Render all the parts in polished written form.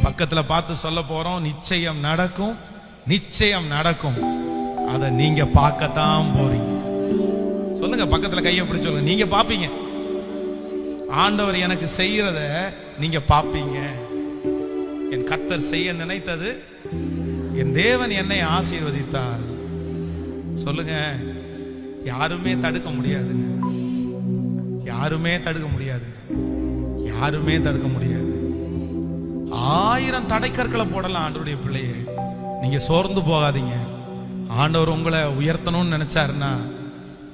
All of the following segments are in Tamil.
பக்கத்துல பார்த்து சொல்ல போறோம், நிச்சயம் நடக்கும், நிச்சயம் நடக்கும். அதை நீங்க பார்க்கத்தான் போறீங்க. சொல்லுங்க, பக்கத்துல கையை பிடிச்சு சொல்லுங்க, நீங்க பாப்பீங்க. ஆண்டவர் எனக்கு செய்யறத நீங்க பாப்பீங்க. என் கர்த்தர் செய்ய நினைத்தது, என் தேவன் என்னை ஆசீர்வதித்தார். சொல்லுங்க, யாருமே தடுக்க முடியாதுங்க, யாருமே தடுக்க முடியாதுங்க, யாருமே தடுக்க முடியாது. 1000 தடைக்கற்களை போடலாம் ஆண்டவருடைய பிள்ளையே. நீங்க சோர்ந்து போகாதீங்க. ஆண்டவர் உங்களை உயர்த்தணும்னு நினைச்சாருன்னா,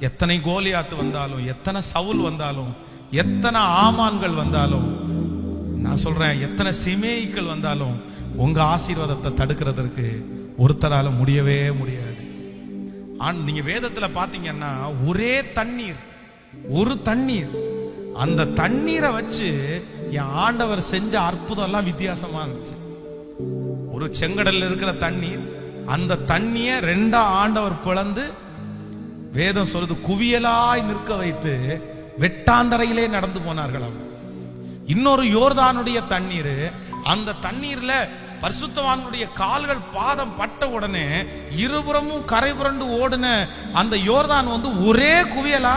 எத்தனை கோலியாத்து வந்தாலும், எத்தனை சவுல் வந்தாலும், எத்தனை ஆமான்கள் வந்தாலும், நான் சொல்றேன் எத்தனை சிமேய்கள் வந்தாலும், உங்க ஆசீர்வாதத்தை தடுக்கிறதற்கு ஒருத்தரால முடியவே முடியாது. நீங்க வேதத்துல பாத்தீங்கன்னா ஒரே தண்ணீர், ஒரு தண்ணீர், அந்த தண்ணீரை வச்சு என் ஆண்டவர் செஞ்ச அற்புதம் எல்லாம் வித்தியாசமா இருந்துச்சு. ஒரு செங்கடல்ல இருக்கிற தண்ணீர், அந்த தண்ணிய 2 ஆண்டவர் பிளந்து, வேதம் சொல்றது குவியலாய் நிற்க வைத்து வெட்டாந்தரையிலே நடந்து போனார்களாம். இன்னொரு யோர்தானுடைய தண்ணீர், அந்த தண்ணீர்ல பரிசுத்தவான்களுடைய கால்கள் பாதம் பட்ட உடனே இருபுறமும் கரை புரண்டு ஓடுன அந்த யோர்தான் ஒரே குவியலா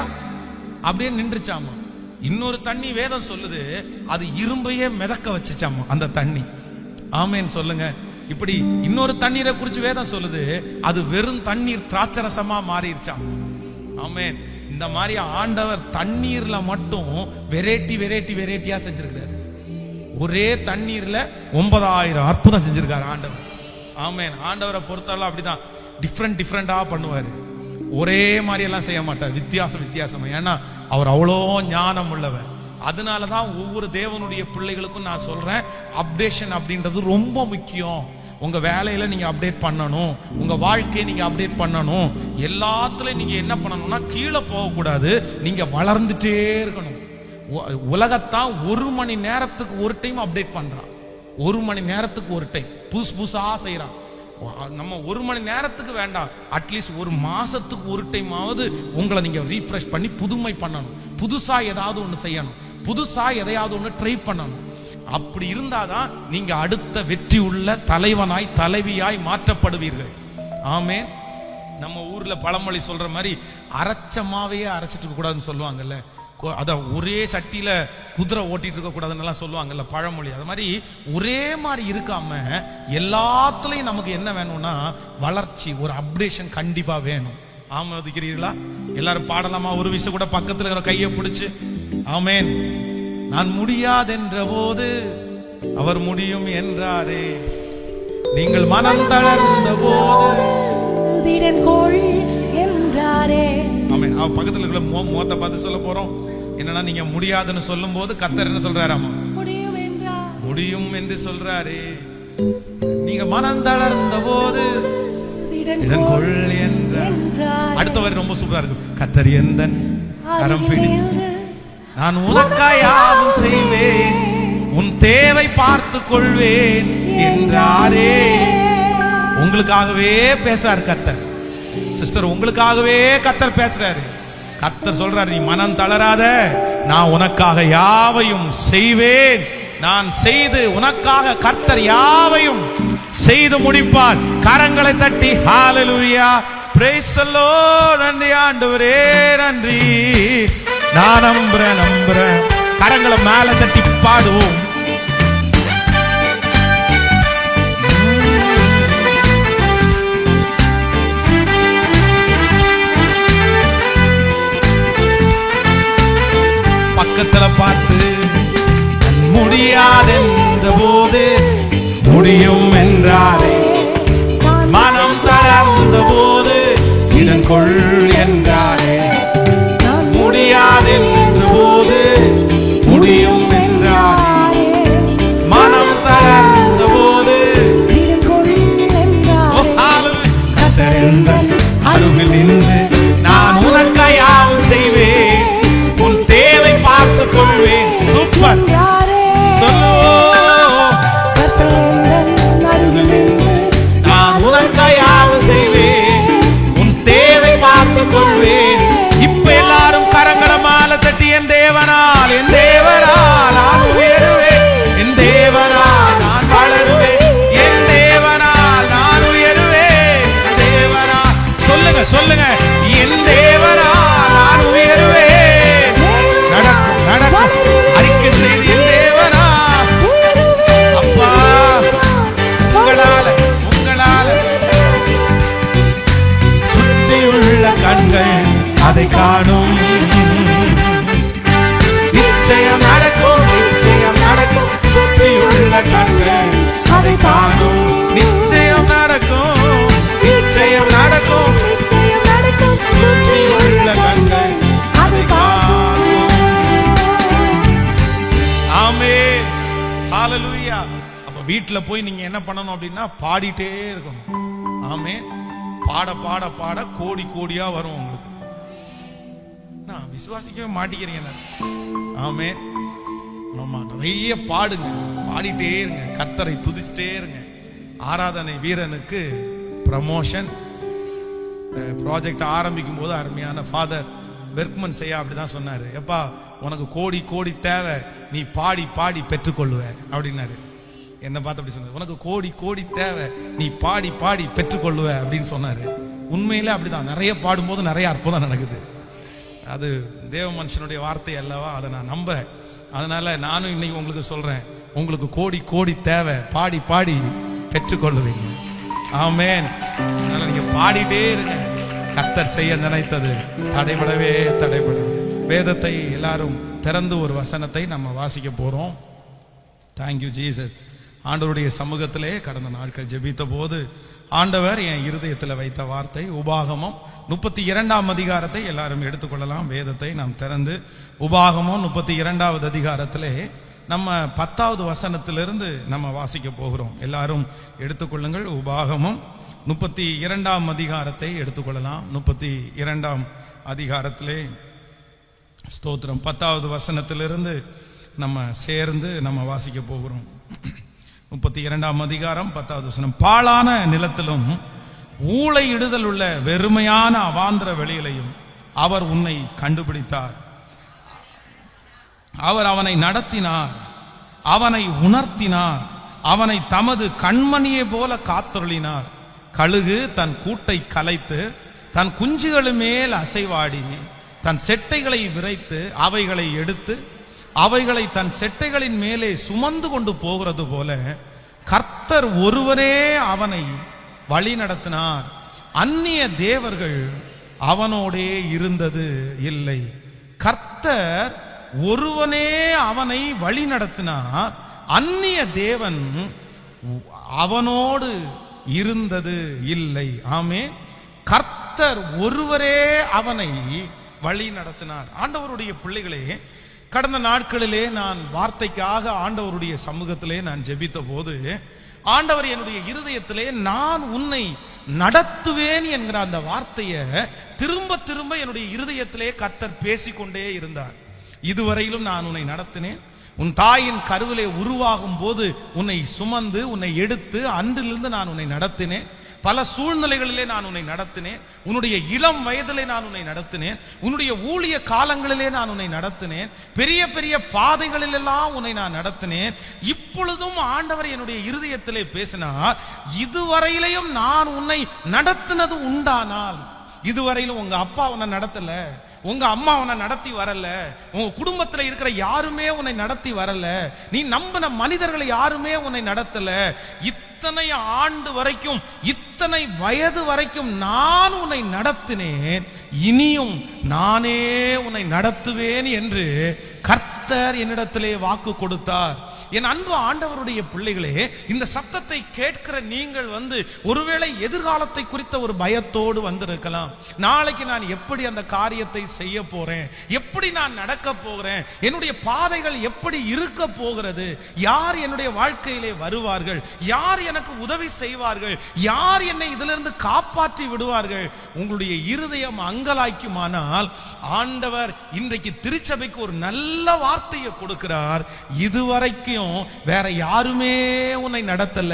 அப்படியே நின்றுச்சாமா. இன்னொரு தண்ணி வேதம் சொல்லுது, அது இரும்பையே மிதக்க வச்சுச்சாமா அந்த தண்ணி. ஆமேன் சொல்லுங்க. இப்படி இன்னொரு தண்ணீரை குறிச்சு வேதம் சொல்லுது, அது வெறும் தண்ணீர் திராட்சரசமா மாறிடுச்சாம். ஆமேன். இந்த மாதிரி ஆண்டவர் தண்ணீர்ல மட்டும் வெரைட்டி வெரைட்டி வெரைட்டியா செஞ்சிருக்கிறார். ஒரே தண்ணீர்ல 9000 அற்புதம் செஞ்சிருக்காரு ஆண்டவர். ஆமேன். ஆண்டவரை பொறுத்தவரை அப்படிதான் டிஃப்ரெண்டா பண்ணுவாரு. ஒரே மாதிரி எல்லாம் செய்ய மாட்டார், வித்தியாசமா. ஏன்னா அவர் அவ்வளோ ஞானம் உள்ளவர். அதனாலதான் ஒவ்வொரு தேவனுடைய பிள்ளைகளுக்கும் நான் சொல்றேன், அப்டேஷன் அப்படின்றது ரொம்ப முக்கியம். உங்க வேலையில நீங்க அப்டேட் பண்ணணும், உங்க வாழ்க்கையை நீங்க அப்டேட் பண்ணணும். எல்லாத்துலயும் நீங்க என்ன பண்ணணும்னா, கீழே போகக்கூடாது, நீங்க வளர்ந்துட்டே இருக்கணும். உலகத்தான் 1 மணி நேரத்துக்கு ஒரு டைம் அப்டேட் பண்றான். 1 மணி நேரத்துக்கு ஒரு டைம் புதுசா செய்யறான். நம்ம 1 மணி நேரத்துக்கு வேண்டாம், அட்லீஸ்ட் 1 மாசத்துக்கு ஒரு டைம் ஆவது உங்களை நீங்க ரீஃப்ரெஷ் பண்ணி புதுமை பண்ணணும். புதுசா ஏதாவது ஒண்ணு செய்யணும், புதுசா எதையாவது ஒண்ணு ட்ரை பண்ணணும். அப்படி இருந்தாதான் நீங்க அடுத்த வெற்றி உள்ள தலைவனாய் தலைவியாய் மாற்றப்படுவீர்கள். ஆமே. நம்ம ஊர்ல பழமொழி சொல்ற மாதிரி அரைச்சமாவையே அரைச்சிட்டு இருக்க கூடாதுன்னு சொல்லுவாங்கல்ல. அதான் ஒரே சட்டியில குதிரை ஓட்டிட்டு இருக்க கூடாதுன்னு சொல்லுவாங்கல்ல பழமொழி. அது மாதிரி ஒரே மாதிரி இருக்காம எல்லாத்துலயும் நமக்கு என்ன வேணும்னா வளர்ச்சி, ஒரு அப்டேஷன் கண்டிப்பா வேணும். ஆமோதிக்கிறீர்களா? எல்லாரும் பாடலாமா? ஒரு விஷயம் கூட பக்கத்துல இருக்கிற கையை பிடிச்சு. ஆமேன். நான் முடியாதென்ற போது அவர் முடியும் என்றாரே, நீங்கள் மனம் தளர்ந்த போது என்றாரே. ஆமேன். அவ பக்கத்துல இருக்கிற முகத்தை பார்த்து சொல்ல போறோம். என்னன்னா, நீங்க முடியாதுன்னு சொல்லும் போது கர்த்தர் என்ன சொல்றாராமா? முடியும் என்று சொல்றாரே. நீங்க மனம் தளர்ந்த போது அடுத்தவர் ரொம்ப சூப்பரா இருக்கு. கர்த்தர் எந்தன் கரம் பிடி, நான் உனக்காய் யாவும் செய்வேன், உன் தேவை பார்த்து கொள்வேன் என்றாரே. உங்களுக்காகவே பேசுறாரு கர்த்தர். சிஸ்டர், உங்களுக்காகவே கர்த்தர் பேசுறாரு. கர்த்தர் சொல்றாரு, நீ மனம் தளராத, நான் உனக்காக யாவையும் செய்வேன். நான் செய்து உனக்காக கர்த்தர் யாவையும் செய்து முடிப்பார். கரங்களை தட்டி ஹalleluya, praise the Lord. நன்றி ஆண்டவரே, நன்றி. நான் நம்புறேன். கரங்களை மேல தட்டி பாடுவோம். பக்கத்துல பார்த்து, முடியாதென்ற போது முடியும் என்றாரே, மனம் தளர்ந்த போது இடங்கொள் என்றாரே, முடியாதென்ற போது முடியும் என்றாரே, மனம் தளர்ந்த போது அருகில் நின்று நான் உனக்காய் யாவும் செய்வேன், உன் தேவை பார்த்துக் கொள்வேன். சூப்பர். நான் உனக்காய் யாவும் செய்வேன், உன் தேவை பார்த்து ஹalleluya. அப்ப வீட்டுல போய் நீங்க என்ன பண்ணணும் அப்படின்னா பாடிட்டே இருக்கணும். ஆமென். பாட பாட பாட கோடி கோடியா வரும் உங்களுக்கு. நான் விசுவாசிக்கவே மாட்டேங்கிறீங்க. ஆமென். ஆமா, நிறைய பாடுங்க, பாடிட்டே இருங்க, கர்த்தரை துதிச்சிட்டே இருங்க. ஆராதனை வீரனுக்கு ப்ரமோஷன். ப்ராஜெக்ட் ஆரம்பிக்கும் போது அருமையான ஃபாதர் பெர்க்மன் செய்ய அப்படிதான் சொன்னாரு. எப்பா உனக்கு கோடி கோடி தேவை, நீ பாடி பாடி பெற்றுக்கொள்ளுவ அப்படின்னாரு. என்ன பார்த்து அப்படி சொன்னாரு, உனக்கு கோடி கோடி தேவை, நீ பாடி பாடி பெற்றுக்கொள்ளுவ அப்படின்னு சொன்னாரு. உண்மையிலே அப்படிதான். நிறைய பாடும்போது நிறைய அற்புதம் நடக்குது. அது தேவ மனுஷனுடைய வார்த்தை அல்லவா, அதை நான் நம்புறேன். அதனால நானும் இன்னைக்கு உங்களுக்கு சொல்றேன், உங்களுக்கு கோடி கோடி தேவை, பாடி பாடி பெற்றுக்கொள்ளுவீங்க. ஆமென். அதனால நீங்க பாடிட்டே இருங்க. கர்த்தர் செய்ய நினைத்தது தடைபடவே தடைபடாது. வேதத்தை எல்லாரும் திறந்து ஒரு வசனத்தை நம்ம வாசிக்க போறோம். Thank you Jesus. ஆண்டவருடைய சமூகத்திலே கடந்த நாட்கள் ஜெபித்த போது ஆண்டவர் என் இருதயத்தில் வைத்த வார்த்தை உபாகமம் 32ஆம் அதிகாரத்தை எல்லாரும் எடுத்துக்கொள்ளலாம். வேதத்தை நாம் திறந்து உபாகமம் 32வது அதிகாரத்திலே நம்ம 10வது வசனத்திலிருந்து நம்ம வாசிக்க போகிறோம். எல்லாரும் எடுத்துக்கொள்ளுங்கள். உபாகமம் 32ஆம் அதிகாரத்தை எடுத்துக்கொள்ளலாம். 32ஆம் அதிகாரத்திலே ஸ்தோத்திரம் 10வது வசனத்திலிருந்து நம்ம சேர்ந்து நம்ம வாசிக்க போகிறோம். 32ஆம் அதிகாரம் 10வது வசனம். பாழான நிலத்திலும் ஊளையிடுதல் உள்ள வெறுமையான அவாந்திர வெளியிலையும் அவர் உன்னை கண்டுபிடித்தார். அவர் அவனை நடத்தினார், அவனை உணர்த்தினார், அவனை தமது கண்மணியை போல காத்தருளினார். கழுகு தன் கூட்டை கலைத்து தன் குஞ்சுகள் மேல் அசைவாடி தன் செட்டைகளை விரைத்து அவைகளை எடுத்து அவைகளை தன் செட்டைகளின் மேலே சுமந்து கொண்டு போகிறது போல கர்த்தர் ஒருவரே அவனை வழி நடத்தினார். அந்நிய தேவர்கள் அவனோடே இருந்தது இல்லை. கர்த்தர் ஒருவனே அவனை வழி நடத்தினார், அந்நிய தேவன் அவனோடு இருந்தது இல்லை. ஆமென். கர்த்தர் ஒருவரே அவனை வழி நடத்தினார். ஆண்டவருடைய பிள்ளைகளே, கடந்த நாட்களிலே நான் வார்த்தைக்காக ஆண்டவருடைய சமூகத்திலே நான் ஜெபித்த போது ஆண்டவர் என்னுடைய இருதயத்திலே நான் உன்னை நடத்துவேன் என்கிற அந்த வார்த்தையை திரும்ப திரும்ப என்னுடைய இருதயத்திலே கர்த்தர் பேசிக்கொண்டே இருந்தார். இதுவரையிலும் நான் உன்னை நடத்தினேன். உன் தாயின் கருவிலே உருவாகும் போது உன்னை சுமந்து உன்னை எடுத்து அன்றிலிருந்து நான் உன்னை நடத்தினேன். பல சூழ்நிலைகளிலே நான் உன்னை நடத்தினேன். உன்னுடைய இளம் வயதிலே நான் உன்னை நடத்தினேன். உன்னுடைய ஊழிய காலங்களிலே நான் உன்னை நடத்தினேன். பெரிய பெரிய பாதைகளிலெல்லாம் உன்னை நான் நடத்தினேன். இப்பொழுதும் ஆண்டவர் என்னுடைய இருதயத்திலே பேசினார், இதுவரையிலையும் நான் உன்னை நடத்தினது உண்டானால், இதுவரையிலும் உங்க அப்பா உன்னை நடத்தல, உங்க அம்மா உன்னை நடத்தி வரல, உங்க குடும்பத்துல இருக்கிற யாருமே உன்னை நடத்தி வரல, நீ நம்பின மனிதர்களை யாருமே உன்னை நடத்தல, இத்தனை ஆண்டு வரைக்கும் இத்தனை வயது வரைக்கும் நான் உன்னை நடத்தினேன், இனியும் நானே உன்னை நடத்துவேன் என்று கர்த்தர் என்னிடத்திலே வாக்கு கொடுத்தார். என் அன்பு ஆண்டவருடைய பிள்ளைகளே, இந்த சத்தத்தை கேட்கிற நீங்கள் ஒருவேளை எதிர்காலத்தை குறித்த ஒரு பயத்தோடு வந்திருக்கலாம். நாளைக்கு நான் எப்படி அந்த காரியத்தை செய்ய போறேன், எப்படி நான் நடக்க போகிறேன், என்னுடைய பாதைகள் எப்படி இருக்க போகிறது, யார் என்னுடைய வாழ்க்கையிலே வருவார்கள், யார் எனக்கு உதவி செய்வார்கள், யார் என்னை இதிலிருந்து காப்பாற்றி விடுவார்கள். உங்களுடைய இருதயம் அங்கலாய்க்குமானால் ஆண்டவர் இன்றைக்கு திருச்சபைக்கு ஒரு நல்ல வார்த்தையை கொடுக்கிறார். இதுவரைக்கும் வேற யாருமே உன்னை நடத்தல,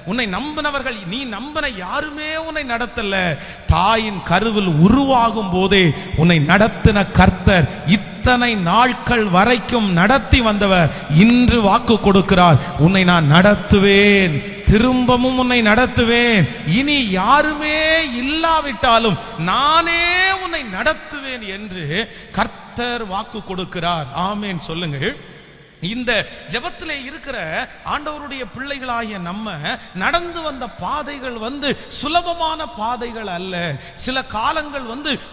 உன்னை நம்பினவர்கள், நீ நம்பின யாருமே உன்னை நடத்தல. தாயின் கருவில் உருவாகும் போதே உன்னை நடத்தின கர்த்தர் இத்தனை நாட்கள் வரைக்கும் நடத்தி வந்தவர் இன்று வாக்கு கொடுக்கிறார், உன்னை நான் நடத்துவேன், திரும்பவும் உன்னை நடத்துவேன், இனி யாருமே இல்லாவிட்டாலும் நானே உன்னை நடத்துவேன் என்று கர்த்தர் வாக்கு கொடுக்கிறார். ஆமென் சொல்லுங்கள். இந்த ஜெபத்திலே இருக்கிற ஆண்டவருடைய பிள்ளைகளாகிய நம்ம நடந்து வந்த பாதைகள் சுலபமான பாதைகள் அல்ல. சில காலங்கள்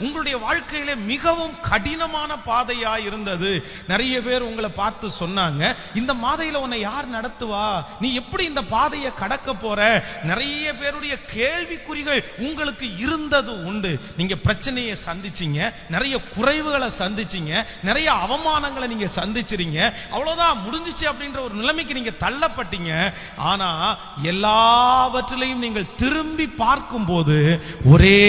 உங்களுடைய வாழ்க்கையிலே மிகவும் கடினமான பாதையா இருந்தது. நிறைய பேர் உங்களை பார்த்து சொன்னாங்க, இந்த பாதையில உன்னை யார் நடத்துவா, நீ எப்படி இந்த பாதையை கடக்க போற. நிறைய பேருடைய கேள்விக்குறிகள் உங்களுக்கு இருந்தது உண்டு. நீங்க பிரச்சனையை சந்திச்சீங்க, நிறைய குறைவுகளை சந்திச்சீங்க, நிறைய அவமானங்களை நீங்க சந்திச்சிருங்க. அவ்வளவு அவ்வளவுதான் முடிஞ்சிச்சு அப்படின்ற ஒரு நிலைமைக்கு நீங்க தள்ளப்பட்டீங்க. ஆனா எல்லாவற்றிலையும் நீங்கள் திரும்பி பார்க்கும் போது ஒரே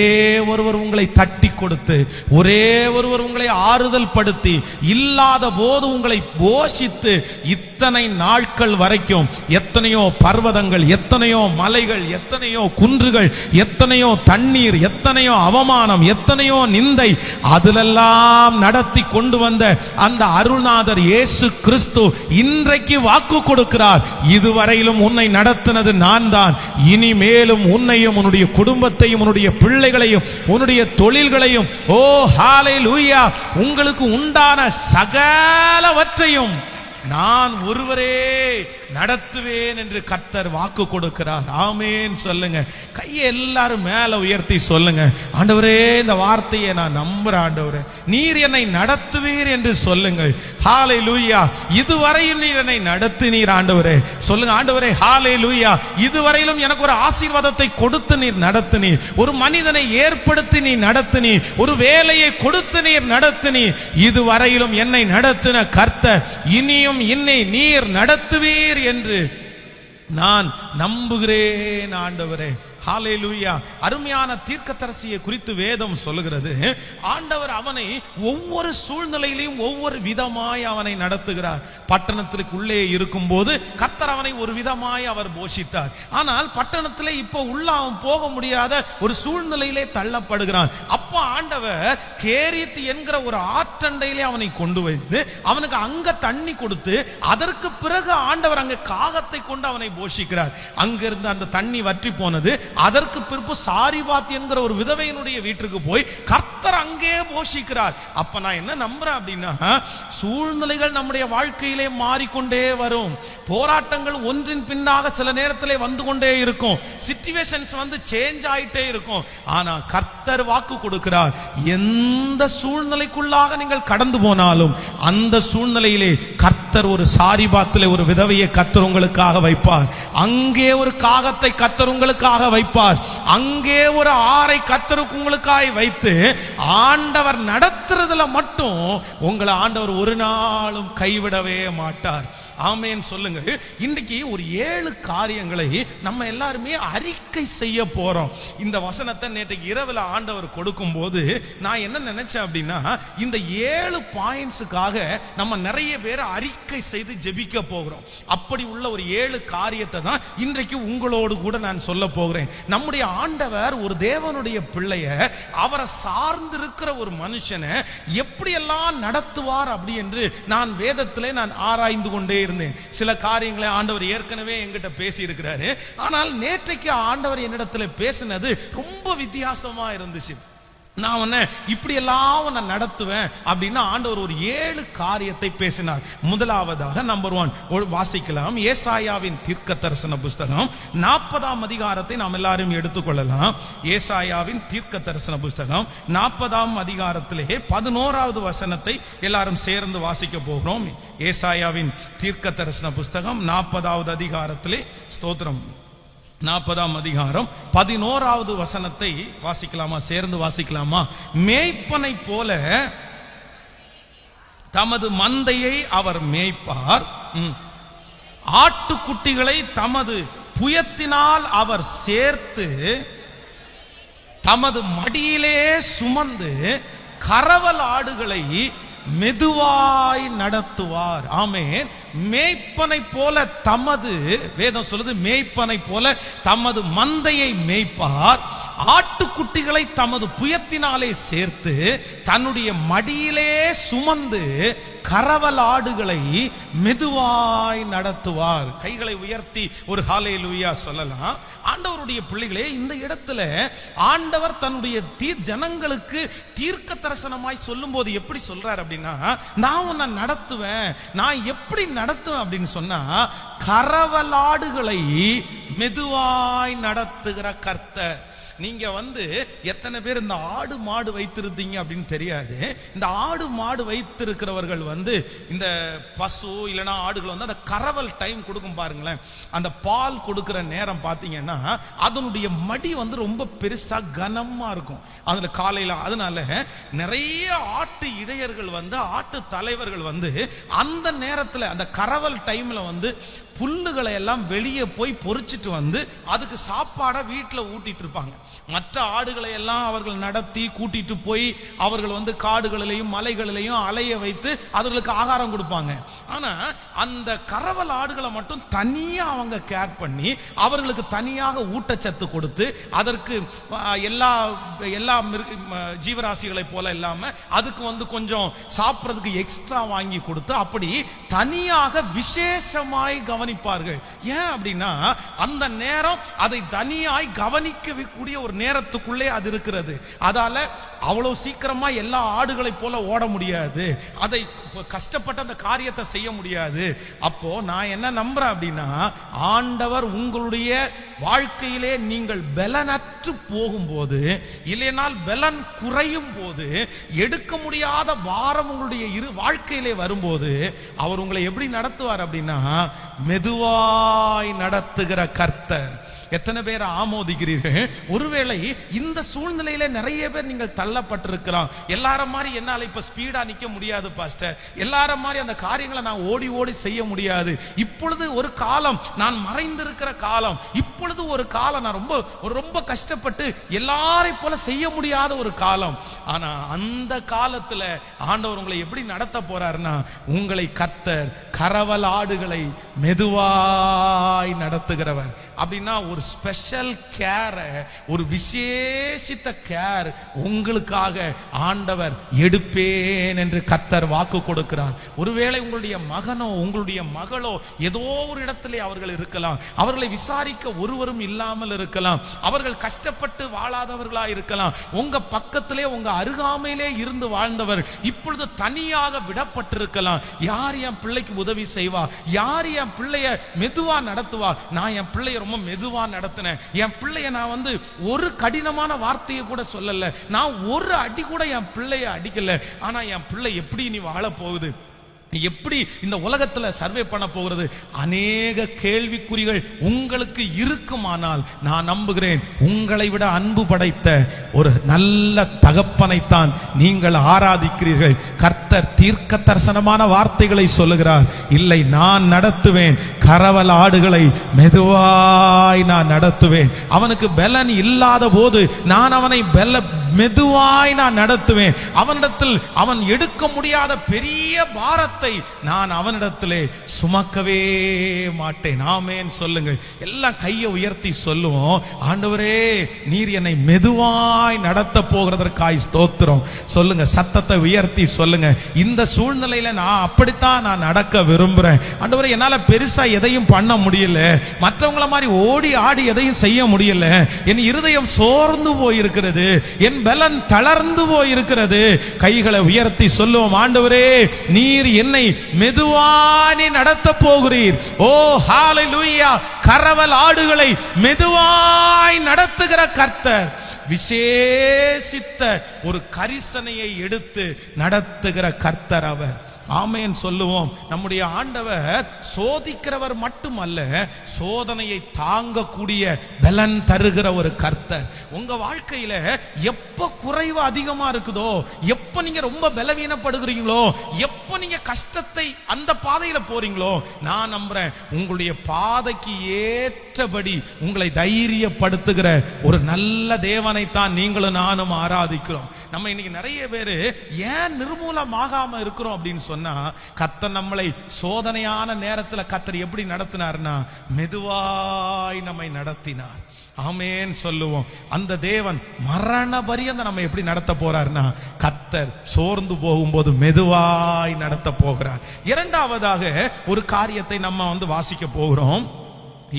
ஒருவர் உங்களை தட்டி கொடுத்து, ஒரே ஒருவர் உங்களை ஆறுதல் படுத்தி, இல்லாத போது உங்களை போஷித்து, இத்தனை நாட்கள் வரைக்கும் எத்தனையோ பர்வதங்கள், எத்தனையோ மலைகள், எத்தனையோ குன்றுகள், எத்தனையோ தண்ணீர், எத்தனையோ அவமானம், எத்தனையோ நிந்தை, அதிலெல்லாம் நடத்தி கொண்டு வந்த அந்த அருள்நாதர் இயேசு கிறிஸ்து இன்றைக்கு வாக்கு கொடுக்கிறார், இதுவரையிலும் உன்னை நடத்தினது நான் தான், இனிமேலும் உன்னையும் உன்னுடைய குடும்பத்தையும் உன்னுடைய பிள்ளைகளையும் உன்னுடைய தொழில்களையும், ஓ ஹல்லேலூயா, உங்களுக்கு உண்டான சகலவற்றையும் நான் ஒருவரே நடத்துவேன் என்று கர்த்தர் வாக்கு கொடுக்கிறார். ஆமென் சொல்லுங்க. கையை எல்லாரும் மேல உயர்த்தி சொல்லுங்க, ஆண்டவரே இந்த வார்த்தையை நான் நம்புறேன், ஆண்டவரே நீர் என்னை நடத்துவீர் என்று சொல்லுங்கள். ஹல்லேலூயா. இதுவரையும் நீர் என்னை நடத்தினீர் ஆண்டவரே. சொல்லுங்க, ஆண்டவரே ஹல்லேலூயா, இதுவரையிலும் எனக்கு ஒரு ஆசீர்வாதத்தை கொடுத்து நீர் நடத்தினீர், ஒரு மனிதனை ஏற்படுத்தி நீ நடத்தினீர், ஒரு வேலையை கொடுத்து நீர் நடத்தினீர், இதுவரையிலும் என்னை நடத்தின கர்த்தர் இனியும் என்னை நீர் நடத்துவீர் என்று நான் நம்புகிறேன் ஆண்டவரே. ஹல்லேலூயா. அருமையான தீர்க்கதரிசியை குறித்து வேதம் சொல்லுகிறது, ஆண்டவர் அவனை ஒவ்வொரு சூழ்நிலையிலும் ஒவ்வொரு விதமாய் அவனை நடத்துகிறார். பட்டணத்திற்கு உள்ளே இருக்கும் போது கர்த்தர் அவனை ஒரு விதமாய் அவர் போஷித்தார். ஆனால் பட்டணத்திலே இப்போ உள்ள அவன் போக முடியாத ஒரு சூழ்நிலையிலே தள்ளப்படுகிறான். அப்போ ஆண்டவர் கேரித் என்கிற ஒரு ஆற்றண்டையிலே அவனை கொண்டு வைத்து அவனுக்கு அங்க தண்ணி கொடுத்து, அதற்கு பிறகு ஆண்டவர் அங்க காகத்தை கொண்டு அவனை போஷிக்கிறார். அங்கிருந்து அந்த தண்ணி வற்றி போனது. அதற்கு பிறகு சாரிபாத் என்கிற ஒரு விதவையினுடைய வீட்டுக்கு போய் கர்த்தர் அங்கே போஷிக்கிறார். அப்ப நான் என்ன நம்புறேன் அப்படின்னா, சூழ்நிலைகள் நம்முடைய வாழ்க்கையிலே மாறிக்கொண்டே வரும், போராட்டங்கள் ஒன்றின் பின்னாக சில நேரத்திலே வந்து கொண்டே இருக்கும், சிச்சுவேஷன்ஸ் வந்து சேஞ்ச் ஆயிட்டே இருக்கும். ஆனா கர்த்தர் வாக்கு கொடுக்கிறார், எந்த சூழ்நிலைக்குள்ளாக நீங்கள் கடந்து போனாலும் அந்த சூழ்நிலையிலே கர்த்தர் ஒரு சாரிபாத்திலே ஒரு விதவையை கர்த்தர் உங்களுக்காக வைப்பார், அங்கே ஒரு காகத்தை கர்த்தர் உங்களுக்காக வைப்பார், அங்கே ஒரு ஆறை கர்த்தருக்கு உங்களுக்காக வைத்து ஆண்டவர் நடத்துறதுல மட்டும் உங்களை ஆண்டவர் ஒரு நாளும் கைவிடவே மாட்டார். ஆமென் சொல்லுங்க. இன்றைக்கு ஒரு 7 காரியங்களை நம்ம எல்லாருமே அறிக்கை செய்ய போறோம். இந்த வசனத்தை நேற்றைக்கு இரவுல ஆண்டவர் கொடுக்கும் போது நான் என்ன நினைச்சேன் அப்படின்னா, இந்த 7 பாயிண்ட்ஸுக்காக நம்ம நிறைய பேர் அறிக்கை செய்து ஜெபிக்க போகிறோம். அப்படி உள்ள ஒரு 7 காரியத்தை தான் இன்றைக்கு உங்களோடு கூட நான் சொல்ல போகிறேன். நம்முடைய ஆண்டவர் ஒரு தேவனுடைய பிள்ளைய, அவரை சார்ந்து இருக்கிற ஒரு மனுஷனை எப்படியெல்லாம் நடத்துவார் அப்படி என்று நான் வேதத்திலே நான் ஆராய்ந்து கொண்டே இருந்தேன். சில காரியங்களை ஆண்டவர் ஏற்கனவே என்கிட்ட பேசி இருக்கிறாரு. ஆனால் நேற்றைக்கு ஆண்டவர் என்னிடத்துல பேசினது ரொம்ப வித்தியாசமா இருந்துச்சு. நான் உன்னை இப்படி எல்லாம் உன்னை நடத்துவேன் அப்படின்னு ஆண்டவர் ஒரு 7 காரியத்தை பேசினார். முதலாவதாக நம்பர் 1 வாசிக்கலாம். ஏசாயாவின் தீர்க்கதரிசன புஸ்தகம் 40ஆம் அதிகாரத்தை நாம் எல்லாரும் எடுத்துக்கொள்ளலாம். ஏசாயாவின் தீர்க்கதரிசன புஸ்தகம் 40ஆம் அதிகாரத்திலே 11வது வசனத்தை எல்லாரும் சேர்ந்து வாசிக்க போகிறோம். ஏசாயாவின் தீர்க்கதரிசன புஸ்தகம் 40வது அதிகாரத்திலே, ஸ்தோத்திரம், 40ஆம் அதிகாரம் 11வது வசனத்தை வாசிக்கலாமா? சேர்ந்து வாசிக்கலாமா? மேய்ப்பனை போல தமது மந்தையை அவர் மேய்ப்பார், ஆட்டுக்குட்டிகளை தமது புயத்தினால் அவர் சேர்த்து தமது மடியிலே சுமந்து கரவல் ஆடுகளை மெதுவாய் நடத்துவார். ஆமென். மேய்ப்பனை போல தமது, வேதம் சொல்லுது, மேய்ப்பனை போல தமது மந்தையை மேய்ப்பார், ஆட்டுக்குட்டிகளை தமது புயத்தினாலே சேர்த்து தன்னுடைய மடியிலே சுமந்து கரவல் ஆடுகளை மெதுவாய் நடத்துவார். கைகளை உயர்த்தி ஒரு ஹல்லேலூயா சொல்லலாம். ஆண்டவருடைய பிள்ளைகளே, இந்த இடத்துல ஆண்டவர் தன்னுடைய ஜனங்களுக்கு தீர்க்க தரிசனமாய் சொல்லும் போது எப்படி சொல்றார் அப்படின்னா, நான் உன்னை நடத்துவேன். நான் எப்படி நடத்துவேன் அப்படின்னு சொன்னா, கரவலாடுகளை மெதுவாய் நடத்துகிற கர்த்தர். நீங்க எத்தனை பேர் இந்த ஆடு மாடு வைத்திருந்தீங்க அப்படின்னு தெரியாது. இந்த ஆடு மாடு வைத்திருக்கிறவர்கள் இந்த பசு இல்லைன்னா ஆடுகள் அந்த கறவல் டைம் கொடுக்கும் பாருங்களேன். அந்த பால் கொடுக்கிற நேரம் பார்த்தீங்கன்னா அதனுடைய மடி ரொம்ப பெருசா கனமா இருக்கும் அதுல காலையில. அதனால நிறைய ஆட்டு இடையர்கள் ஆட்டு தலைவர்கள் அந்த நேரத்தில் அந்த கறவல் டைம்ல புல்லுகளை எல்லாம் வெளியே போய் பொறிச்சிட்டு அதுக்கு சாப்பாடை வீட்டில் ஊட்டிட்டு இருப்பாங்க. மற்ற ஆடுகளை எல்லாம் அவர்கள் நடத்தி கூட்டிட்டு போய் அவர்கள் காடுகளிலையும் மலைகளிலையும் அலைய வைத்து அவர்களுக்கு ஆகாரம் கொடுப்பாங்க. ஆனா அந்த கறவல் ஆடுகளை மட்டும் தனியா அவங்க கேர் பண்ணி அவர்களுக்கு தனியாக ஊட்டச்சத்து கொடுத்து அதற்கு எல்லா எல்லா ஜீவராசிகளை போல இல்லாம அதுக்கு கொஞ்சம் சாப்பிட்றதுக்கு எக்ஸ்ட்ரா வாங்கி கொடுத்து அப்படி தனியாக விசேஷமாய் கவனிப்பார்கள். ஏன் அப்படின்னா அந்த நேரம் அதை தனியாய் கவனிக்கக்கூடிய ஒரு நேரத்துக்குள்ளே அது இருக்கிறது. அதால அவ்வளவு சீக்கிரமா எல்லா ஆடுகளை போல ஓட முடியாது, அதை கஷ்டப்பட்ட அந்த காரியத்தை செய்ய முடியாது. அப்போ நான் என்ன நம்புறேன் அப்படின்னா ஆண்டவர் உங்களுடைய வாழ்க்கையிலே நீங்கள் பலனற்று போகும்போது இல்லைனால் பலன் குறையும் போது எடுக்க முடியாத பாரம் உங்களுடைய வாழ்க்கையிலே வரும்போது அவர் உங்களை எப்படி நடத்துவார் அப்படின்னா மெதுவாய் நடத்துகிற கர்த்தர். எத்தனை பேர் ஆமோதிக்கிறீர்கள்? ஒருவேளை இந்த சூழ்நிலையில நிறைய பேர் நீங்கள் தள்ளப்பட்டிருக்கலாம். எல்லாரும் மாதிரி என்னால இப்ப ஸ்பீடா நிக்க முடியாது பாஸ்டர், எல்லாரும் மாதிரி அந்த காரியங்களை நான் ஓடி ஓடி செய்ய முடியாது. இப்பொழுது ஒரு காலம் நான் மறைந்திருக்கிற காலம், இப்பொழுது ஒரு காலம் நான் ரொம்ப கஷ்டப்பட்டு எல்லாரையும் போல செய்ய முடியாத ஒரு காலம். ஆனா அந்த காலத்துல ஆண்டவர் உங்களை எப்படி நடத்த போறாருன்னா உங்களை கர்த்தர் கறவல் ஆடுகளை மெதுவாய் நடத்துகிறவர். அப்படின்னா ஒரு ஸ்பெஷல் கேர், ஒரு விசேஷித்த கேர் உங்களுக்காக ஆண்டவர் எடுப்பேன் என்று கர்த்தர் வாக்கு கொடுக்கிறார். ஒருவேளை உங்களுடைய மகனோ உங்களுடைய மகளோ ஏதோ ஒரு இடத்திலே அவர்கள் இருக்கலாம், அவர்களை விசாரிக்க ஒருவரும் இல்லாமல் இருக்கலாம், அவர்கள் கஷ்டப்பட்டு வாழாதவர்களா இருக்கலாம், உங்க பக்கத்திலே உங்க அருகாமையிலே இருந்து வாழ்ந்தவர் இப்பொழுது தனியாக விடப்பட்டிருக்கலாம். யார் என் பிள்ளைக்கு உதவி செய்வா, யார் என் பிள்ளைய மெதுவா நடத்துவா? நான் என் பிள்ளைய ரொம்ப மெதுவா நடத்தினேன், என் பிள்ளைய நான் ஒரு கடினமான வார்த்தையை கூட சொல்லல, நான் ஒரு அடி கூட என் பிள்ளைய அடிக்கல, ஆனா என் பிள்ளை எப்படி நீ வாழ போகுது, எப்படி இந்த உலகத்துல சர்வே பண்ண போகிறது? அநேக கேள்விக்குறிகள் உங்களுக்கு இருக்குமானால் நான் நம்புகிறேன் உங்களை விட அன்பு படைத்த ஒரு நல்ல தகப்பனைத்தான் நீங்கள் ஆராதிக்கிறீர்கள். கர்த்தர் தீர்க்க தரிசனமான வார்த்தைகளை சொல்லுகிறார். இல்லை, நான் நடத்துவேன் கறவல் ஆடுகளை மெதுவாய் நான் நடத்துவேன். அவனுக்கு பலன் இல்லாத போது நான் அவனை மெதுவாய் நான் நடத்துவேன். அவனிடத்தில் அவன் எடுக்க முடியாத பெரிய பாரத்தை நான் அவனிடத்திலே சுமக்கவே மாட்டேன். ஆமென் சொல்லுங்கள். எல்லாம் கையை உயர்த்தி சொல்லுவோம், ஆண்டவரே நீர் என்னை மெதுவாய் நடத்த போகிறதற்காய் ஸ்தோத்திரம். சொல்லுங்க, சத்தத்தை உயர்த்தி சொல்லுங்க. இந்த சூழ்நிலையில நான் அப்படித்தான் நான் நடக்க விரும்புறேன். ஆண்டவரே என்னால பெருசா எதையும் பண்ண முடியல, மற்றவங்கள மாதிரி ஓடி ஆடி எதையும் செய்ய முடியல, என் இருதயம் சோர்ந்து போயிருக்கிறது, என் பலன் தளர்ந்து போயிருக்கிறது. கைகளை உயர்த்தி சொல்லுவோம், ஆண்டவரே நீர் என்னை மெதுவாய் நடத்த போகிறீர். ஓ ஹalleluya! கறவல் ஆடுகளை மெதுவாய் நடத்துகிற கர்த்தர், விசேஷித்த ஒரு கரிசனையை எடுத்து நடத்துகிற கர்த்தர் அவர். ஆமென் சொல்லுவோம். நம்முடைய ஆண்டவர் சோதிக்கிறவர் மட்டுமல்ல, சோதனையை தாங்கக்கூடிய பலன் தருகிற ஒரு கர்த்தர். உங்க வாழ்க்கையில எப்ப குறைவு அதிகமா இருக்குதோ, எப்ப நீங்க ரொம்ப பலவீனப்படுகிறீங்களோ, எப்ப நீங்க கஷ்டத்தை அந்த பாதையில போறீங்களோ, நான் நம்புறேன் உங்களுடைய பாதைக்கு ஏற்றபடி உங்களை தைரியப்படுத்துகிற ஒரு நல்ல தேவனை தான் நீங்களும் நானும் ஆராதிக்கிறோம். நம்ம இன்னைக்கு நிறைய பேரு ஏன் நிர்மூலமாகாம இருக்கிறோம் அப்படின்னு சொன்னா, கர்த்தர் நம்மளை சோதனையான நேரத்துல கர்த்தர் எப்படி நடத்தினார்னா மெதுவாய் நம்மை நடத்தினார். ஆமென் சொல்லுவோம். அந்த தேவன் மரண பரியந்த நம்ம எப்படி நடத்த போறார்னா, கர்த்தர் சோர்ந்து போகும்போது மெதுவாய் நடத்த போகிறார். இரண்டாவதாக ஒரு காரியத்தை நம்ம வாசிக்க போகிறோம்.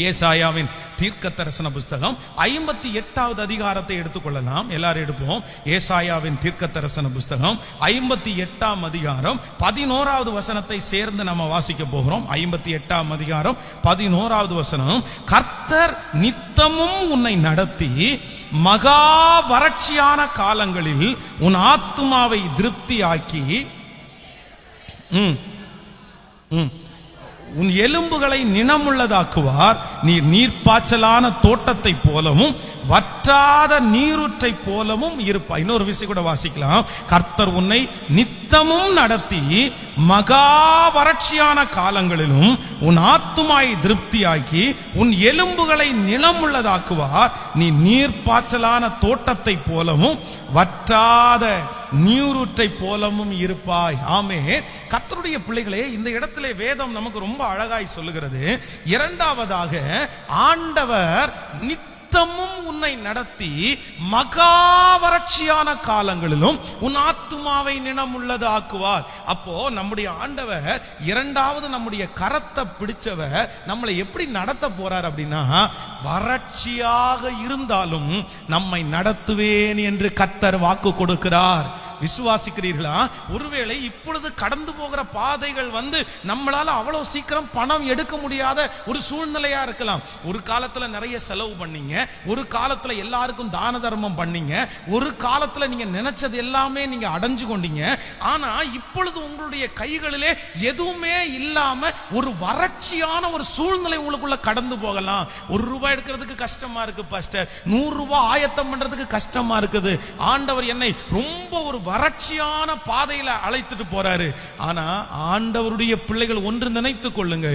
ஏசாயாவின் தீர்க்க தரிசன புஸ்தகம் 58வது அதிகாரத்தை எடுத்துக்கொள்ளலாம். எல்லாரும் எடுப்போம். ஏசாயாவின் தீர்க்க தரிசன புஸ்தகம் 58ஆம் அதிகாரம் 11வது வசனத்தை சேர்ந்து நம்ம வாசிக்க போகிறோம். 58ஆம் அதிகாரம் 11வது வசனம். கர்த்தர் நித்தமும் உன்னை நடத்தி மகா வறட்சியான காலங்களில் உன் ஆத்துமாவை திருப்தியாக்கி உன் எலும்புகளை நினமுள்ளதாக்குவார். நீர் நீர்ப்பாய்ச்சலான தோட்டத்தை போலவும் வற்றாத நீரூற்றை போலவும் இருப்பாய். இன்னொரு விஷயம் கூட வாசிக்கலாம். கர்த்தர் உன்னை நித்தமும் நடத்தி மகா வறட்சியான காலங்களிலும் உன் ஆத்துமாயை திருப்தியாக்கி உன் எலும்புகளை நிலமுள்ளதாக்குவார். நீ நீர்ப்பாய்ச்சலான தோட்டத்தை போலவும் வற்றாத நீரூற்றை போலவும் இருப்பாய். ஆமென். கர்த்தருடைய பிள்ளைகளே, இந்த இடத்திலே வேதம் நமக்கு ரொம்ப அழகாய் சொல்லுகிறது. இரண்டாவதாக, ஆண்டவர் நித்தமும் உன்னை நடத்தி மகா வறட்சியான காலங்களிலும் உன் ஆத்துமாவை நினமுள்ளது ஆக்குவார். அப்போ நம்முடைய ஆண்டவர் இரண்டாவது நம்முடைய கரத்தை பிடிச்சவர் நம்மளை எப்படி நடத்த போறார் அப்படின்னா, வறட்சியாக இருந்தாலும் நம்மை நடத்துவேன் என்று கர்த்தர் வாக்கு கொடுக்கிறார். விசுவாசிக்கிறீர்களா? ஒருவேளை இப்பொழுது கடந்து போகிற பாதைகள் நம்மளால அவ்வளவு சீக்கிரம் பணம் எடுக்க முடியாத ஒரு சூழ்நிலையா இருக்கலாம். ஒரு காலத்துல நிறைய செலவு பண்ணீங்க, ஒரு காலத்துல எல்லாருக்கும் தான தர்மம் பண்ணீங்க, ஒரு காலத்துல நீங்க நினைச்சது எல்லாமே நீங்க அடைஞ்சு கொண்டீங்க. ஆனா இப்பொழுது உங்களுடைய கைகளிலே எதுவுமே இல்லாம ஒரு வறட்சியான ஒரு சூழ்நிலை உங்களுக்குள்ள கடந்து போகலாம். ₹1 எடுக்கிறதுக்கு கஷ்டமா இருக்கு பாஸ்டர், ₹100 ஆயத்தம் பண்றதுக்கு கஷ்டமா இருக்குது. ஆண்டவர் என்னை ரொம்ப ஒரு வறட்சியான பாதையில அழைத்துட்டு போறாரு. ஆனா ஆண்டவருடைய பிள்ளைகள் ஒன்று நினைத்துக் கொள்ளுங்க,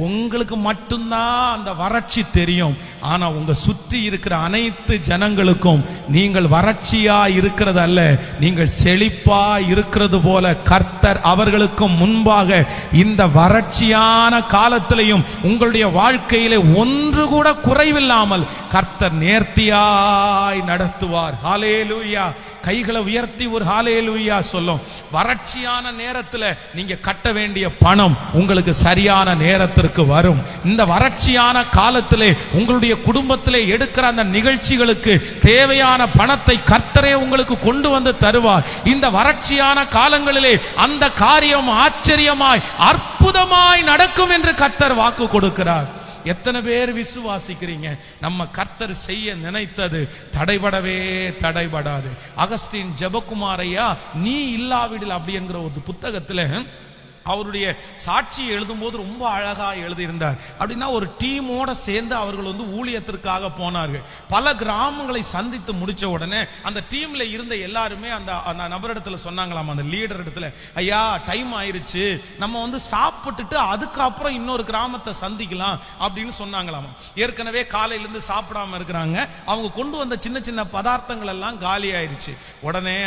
உங்களுக்கு மட்டும்தான் அந்த வறட்சி தெரியும். ஆனா உங்க சுற்றி இருக்கிற அனைத்து ஜனங்களுக்கும் நீங்கள் வறட்சியா இருக்கிறது அல்ல, நீங்கள் செழிப்பா இருக்கிறது போல கர்த்தர் அவர்களுக்கும் முன்பாக இந்த வறட்சியான காலத்திலையும் உங்களுடைய வாழ்க்கையிலே ஒன்று கூட குறைவில்லாமல் கர்த்தர் நேர்த்தியாய் நடத்துவார். ஹல்லேலூயா. கைகளை உயர்த்தி ஒரு ஹல்லேலூயா சொல்லும். வறட்சியான நேரத்தில் நீங்க கட்ட வேண்டிய பணம் உங்களுக்கு சரியான நேரத்திற்கு வரும். இந்த வறட்சியான காலத்திலே உங்களுடைய குடும்பத்திலே எடுக்கிற அந்த நிகழ்ச்சிகளுக்கு தேவையான பணத்தை கர்த்தரே உங்களுக்கு கொண்டு வந்து தருவார். இந்த வறட்சியான காலங்களிலே அந்த காரியம் ஆச்சரியமாய் அற்புதமாய் நடக்கும் என்று கர்த்தர் வாக்கு கொடுக்கிறார். எத்தனை பேர் விசுவாசிக்கிறீங்க? நம்ம கர்த்தர் செய்ய நினைத்தது தடைபடாது. அகஸ்டின் ஜெபக்குமாரையா நீ இல்லாவிடில் அப்படி என்கிற ஒரு புத்தகத்துல அவருடைய சாட்சியை எழுதும்போது ரொம்ப அழகா எழுதியிருந்தார். அப்படின்னா ஒரு டீமோட சேர்ந்து அவர்கள் ஊழியத்திற்காக போனார்கள். பல கிராமங்களை சந்தித்து முடிச்ச உடனே அந்த டீம்ல இருந்த எல்லாருமே அந்த நபரிடத்துல சொன்னாங்களாம், அந்த லீடர் இடத்துல, ஐயா டைம் ஆயிருச்சு, நம்ம சாப்பிட்டுட்டு அதுக்கப்புறம் இன்னொரு கிராமத்தை சந்திக்கலாம் அப்படின்னு சொன்னாங்களாம். ஏற்கனவே காலையிலிருந்து சாப்பிடாம இருக்கிறாங்க. அவங்க கொண்டு வந்த சின்ன சின்ன பதார்த்தங்கள் எல்லாம் காலி ஆயிருச்சு. உடனே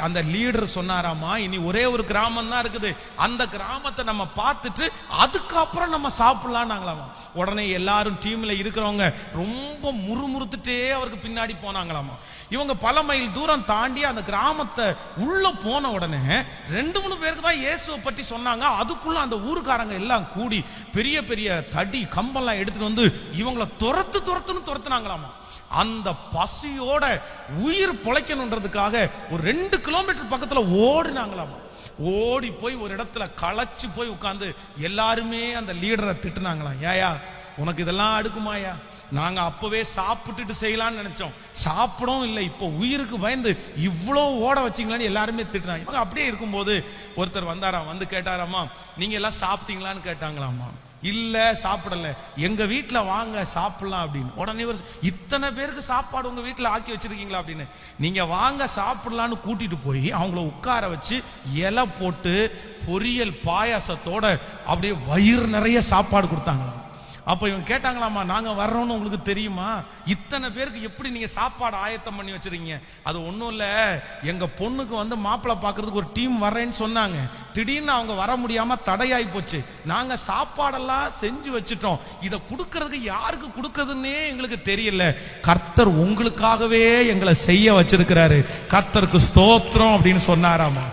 அந்த லீடர் சொன்னாராமா, இனி ஒரே ஒரு கிராமம் தான் இருக்குது, அந்த கிராமத்தை நம்ம பார்த்துட்டு அதுக்கப்புறம் நம்ம சாப்பிடலாம்னாங்களாமா. உடனே எல்லாரும் டீம்ல இருக்கிறவங்க ரொம்ப முறுமுறுத்துட்டே அவருக்கு பின்னாடி போனாங்களாமா. இவங்க பல மைல் தூரம் தாண்டி அந்த கிராமத்தை உள்ள போன உடனே 2-3 பேருக்கு தான் இயேசுவை பற்றி சொன்னாங்க. அதுக்குள்ள அந்த ஊருக்காரங்க எல்லாம் கூடி பெரிய பெரிய தடி கம்பெல்லாம் எடுத்துட்டு இவங்களை துரத்துனாங்களாமா. அந்த பசியோட உயிர் பொழைக்கணுன்றதுக்காக ஒரு 2 கிலோமீட்டர் பக்கத்துல ஓடினாங்களாமா. ஓடி போய் ஒரு இடத்துல களைச்சு போய் உட்கார்ந்து எல்லாருமே அந்த லீடரை திட்டுனாங்களாம். ஏயா உனக்கு இதெல்லாம் அடுக்குமாயா, நாங்க அப்பவே சாப்பிட்டுட்டு செய்யலாம்னு நினைச்சோம், சாப்பிடவும் இல்லை, இப்போ உயிருக்கு பயந்து இவ்வளோ ஓட வச்சிங்களான்னு எல்லாருமே திட்டுனாங்க. இவங்க அப்படியே இருக்கும்போது ஒருத்தர் வந்தாராம், கேட்டாராமா, நீங்க எல்லாம் சாப்பிட்டீங்களான்னு கேட்டாங்களாமா. இல்ல சாப்பிடல, எங்க வீட்டுல வாங்க சாப்பிடலாம் அப்படின்னு. உடனே இத்தனை பேருக்கு சாப்பாடு உங்க வீட்டுல ஆக்கி வச்சிருக்கீங்களா அப்படின்னு. நீங்க வாங்க சாப்பிடலான்னு கூட்டிட்டு போய் அவங்கள உட்கார வச்சு இலை போட்டு பொரியல் பாயாசத்தோட அப்படியே வயிறு நிறைய சாப்பாடு கொடுத்தாங்களாம். அப்ப இவங்க கேட்டாங்களாமா, நாங்க வர்றோம்னு உங்களுக்கு தெரியுமா? இத்தனை பேருக்கு எப்படி நீங்க சாப்பாடு ஆயத்தம் பண்ணி வச்சிருக்கீங்க? அது ஒண்ணும் இல்ல, எங்க பொண்ணுக்கு மாப்பிள்ளை பாக்குறதுக்கு ஒரு டீம் வர்றேன்னு சொன்னாங்க. திடீர்னு அவங்க வர முடியாம தடையாயி போச்சு. நாங்க சாப்பாடெல்லாம் செஞ்சு வச்சுட்டோம், இதை கொடுக்கறதுக்கு யாருக்கு கொடுக்கறதுன்னே எங்களுக்கு தெரியல. கர்த்தர் உங்களுக்காகவே எங்களை செய்ய வச்சிருக்கிறாரு, கர்த்தருக்கு ஸ்தோத்திரம் அப்படின்னு சொன்னாராமா.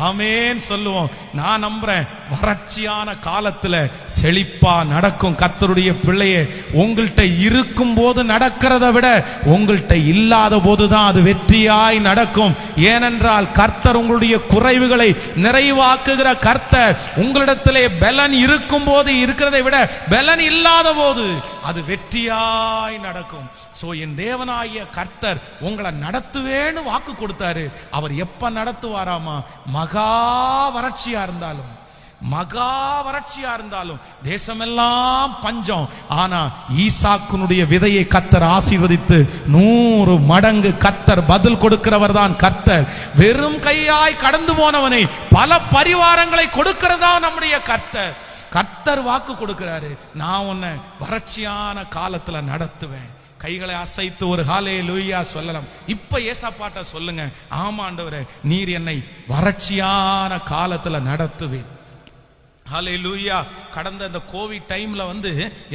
ஆமேன் சொல்லுவோம். நான் நம்புறேன், வறட்சியான காலத்துல செழிப்பா நடக்கும். கர்த்தருடைய பிள்ளையே, உங்கள்கிட்ட இருக்கும் போது நடக்கிறத விட உங்கள்கிட்ட இல்லாத போதுதான் அது வெற்றியாய் நடக்கும். ஏனென்றால் கர்த்தர் உங்களுடைய குறைவுகளை நிறைவாக்குகிற கர்த்தர். உங்களிடத்திலே பலன் இருக்கும் போது இருக்கிறதை விட பலன் இல்லாத போது அது வெற்றியாய் நடக்கும். சோ என் தேவனாகிய கர்த்தர் உங்களை நடத்துவேன்னு வாக்கு கொடுத்தாரு. அவர் எப்ப நடத்துவாராமா? மகா வறட்சியா இருந்தாலும், மகா வறட்சியா இருந்தாலும், தேசமெல்லாம் பஞ்சம், ஆனா ஈசாக்குனுடைய விதையை கர்த்தர் ஆசீர்வதித்து 100 மடங்கு கர்த்தர் பதில் கொடுக்கிறவர் தான் கர்த்தர். வெறும் கையாய் கடந்து போனவனை பல பரிவாரங்களை கொடுக்கிறதா நம்முடைய கர்த்தர். கர்த்தர் வாக்கு கொடுக்கிறாரு, நான் உன்னை வறட்சியான காலத்துல நடத்துவேன். கைகளை அசைத்து ஒரு ஹல்லேலூயா சொல்லலாம். இப்ப ஏசாப்பாட்ட சொல்லுங்க, ஆமா ஆண்டவரே, நீர் என்னை வறட்சியான காலத்துல நடத்துவீர். ஹல்லேலூயா. கடந்த இந்த கோவிட் டைம்ல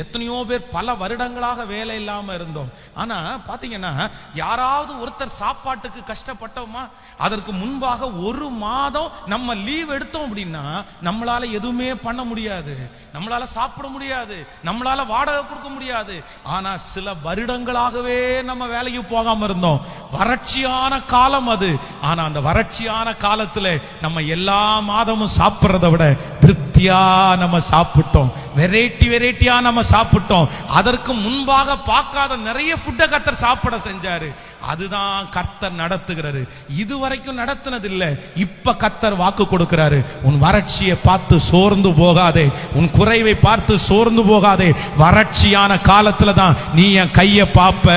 எத்தனையோ பேர் பல வருடங்களாக வேலை இல்லாம இருந்தோம். ஆனா பாத்தீங்கன்னா, யாராவது ஒருத்தர் சாப்பாட்டுக்கு கஷ்டப்பட்டோமா? அதற்கு முன்பாக 1 மாதம் நம்ம லீவ் எடுத்தோம் அப்படின்னா நம்மளால எதுவுமே பண்ண முடியாது, நம்மளால சாப்பிட முடியாது, நம்மளால வாடகை கொடுக்க முடியாது. ஆனா சில வருடங்களாகவே நம்ம வேலைக்கு போகாம இருந்தோம். வறட்சியான காலம் அது. ஆனா அந்த வறட்சியான காலத்துல நம்ம எல்லா மாதமும் சாப்பிடுறதை விட திருப்தியா நம்ம சாப்பிட்டோம். வெரைட்டியா நம்ம சாப்பிட்டோம். அதற்கு முன்பாக பார்க்காத நிறைய ஃபுட்டை கர்த்தர் சாப்பிட செஞ்சாரு. அதுதான் கர்த்தர் நடத்துகிறாரு. இதுவரைக்கும் நடத்தினது இல்ல, இப்ப கர்த்தர் வாக்கு கொடுக்கிறாரு. உன் வறட்சியை பார்த்து சோர்ந்து போகாதே, உன் குறைவை பார்த்து சோர்ந்து போகாதே. வறட்சியான காலத்துல தான் நீ என் கையை பார்ப்ப,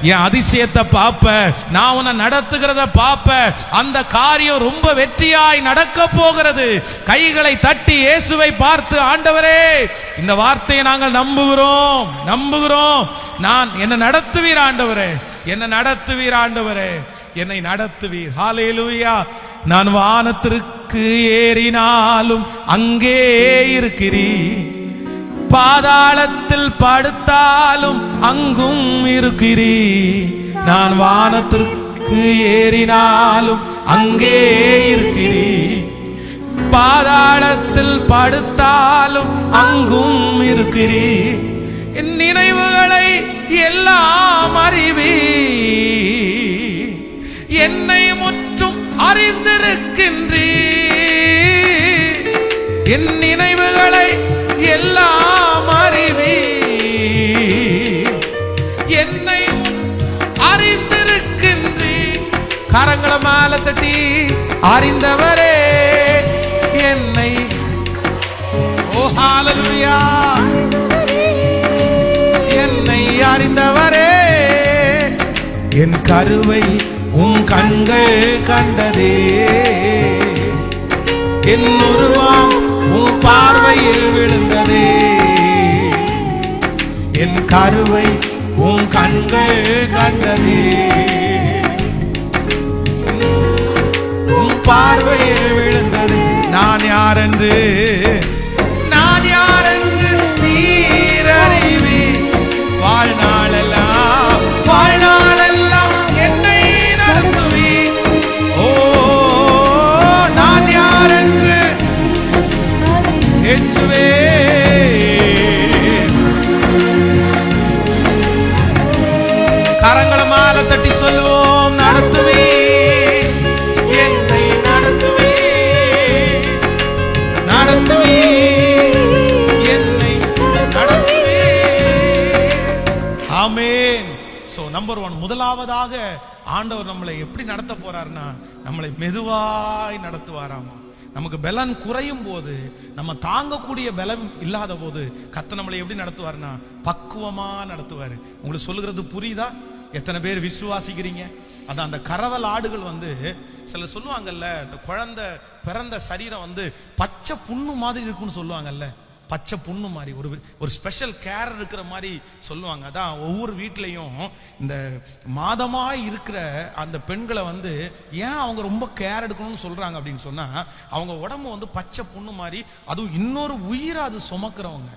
என் அதிசயத்தை பார்ப்ப, நான் உன்னை நடத்துகிறத பார்ப்ப. அந்த காரியம் ரொம்ப வெற்றியாய் நடக்க போகிறது. கைகளை தட்டி இயேசுவை பார்த்து, ஆண்டவரே, இந்த வார்த்தையை நாங்கள் நம்புகிறோம். நான் என்னை நடத்துவீர் ஆண்டவரே, என்னை நடத்துவீர் ஆண்டவரே, என்னை நடத்துவீர். ஹல்லேலூயா. நான் வானத்திற்கு ஏறினாலும் அங்கே இருக்கிறீர், பாதாளத்தில் படுத்தாலும் அங்கும் இருக்கிறீர். நான் வானத்திற்கு ஏறினாலும் அங்கே இருக்கிறீர், பாதாளத்தில் படுத்தாலும் அங்கும் இருக்கிறீர். என் நினைவுகளை எல்லாம் அறிவி, என்னை முற்றும் அறிந்திருக்கின்றீ. என் நினைவுகளை எல்லாம் அறிவி, என்னை அறிந்திருக்கின்றீ. கரங்களை மேல தட்டி, அறிந்தவரே என்னை. ஓ ஹல்லேலூயா. என்னை அறிந்தவரே, என் கருவை உன் கண்கள் கண்டதே, என் உருவம் உன் பார்வையில் விழுந்ததே. என் கருவை உன் கண்கள் கண்டதே, உன் பார்வையில் விழுந்தது. நான் யார் என்று நீர் அறிவி. வாழ்நாளெல்லாம் என்னை நடத்துவி. ஓ, நான் யார் என்று இயேசுவே. கரங்களை மேல தட்டி சொல்லுவோம், நடத்துவி, என்னை நடத்துவி, நடத்துவி, என்னை நடத்துவி. ஆமென். சோ நம்பர் 1, முதலாவதாக ஆண்டவர் நம்மளை எப்படி நடத்த போறாருன்னா, நம்மளை மெதுவாய் நடத்துவாராமா. நமக்கு பலன் குறையும் போது, நம்ம தாங்கக்கூடிய பலம் இல்லாத போது கர்த்தர் நம்மளை எப்படி நடத்துவாருன்னா பக்குவமா நடத்துவாரு. உங்களுக்கு சொல்லுகிறது புரியுதா? எத்தனை பேர் விசுவாசிக்கிறீங்க? அதான் அந்த கரவல் ஆடுகள் சில சொல்லுவாங்கல்ல, இந்த குழந்தை பிறந்த சரீரம் பச்சை புண்ணு மாதிரி இருக்குன்னு சொல்லுவாங்கல்ல. பச்சை புண்ணு மாதிரி ஒரு ஸ்பெஷல் கேர் இருக்கிற மாதிரி சொல்லுவாங்க. அதான் ஒவ்வொரு வீட்லையும் இந்த மாதமாய் இருக்கிற அந்த பெண்களை ஏன் அவங்க ரொம்ப கேர் எடுக்கணும்னு சொல்றாங்க அப்படின்னு சொன்னா, அவங்க உடம்பு பச்சை புண்ணு மாதிரி, அதுவும் இன்னொரு உயிரை அது சுமக்கிறவங்க.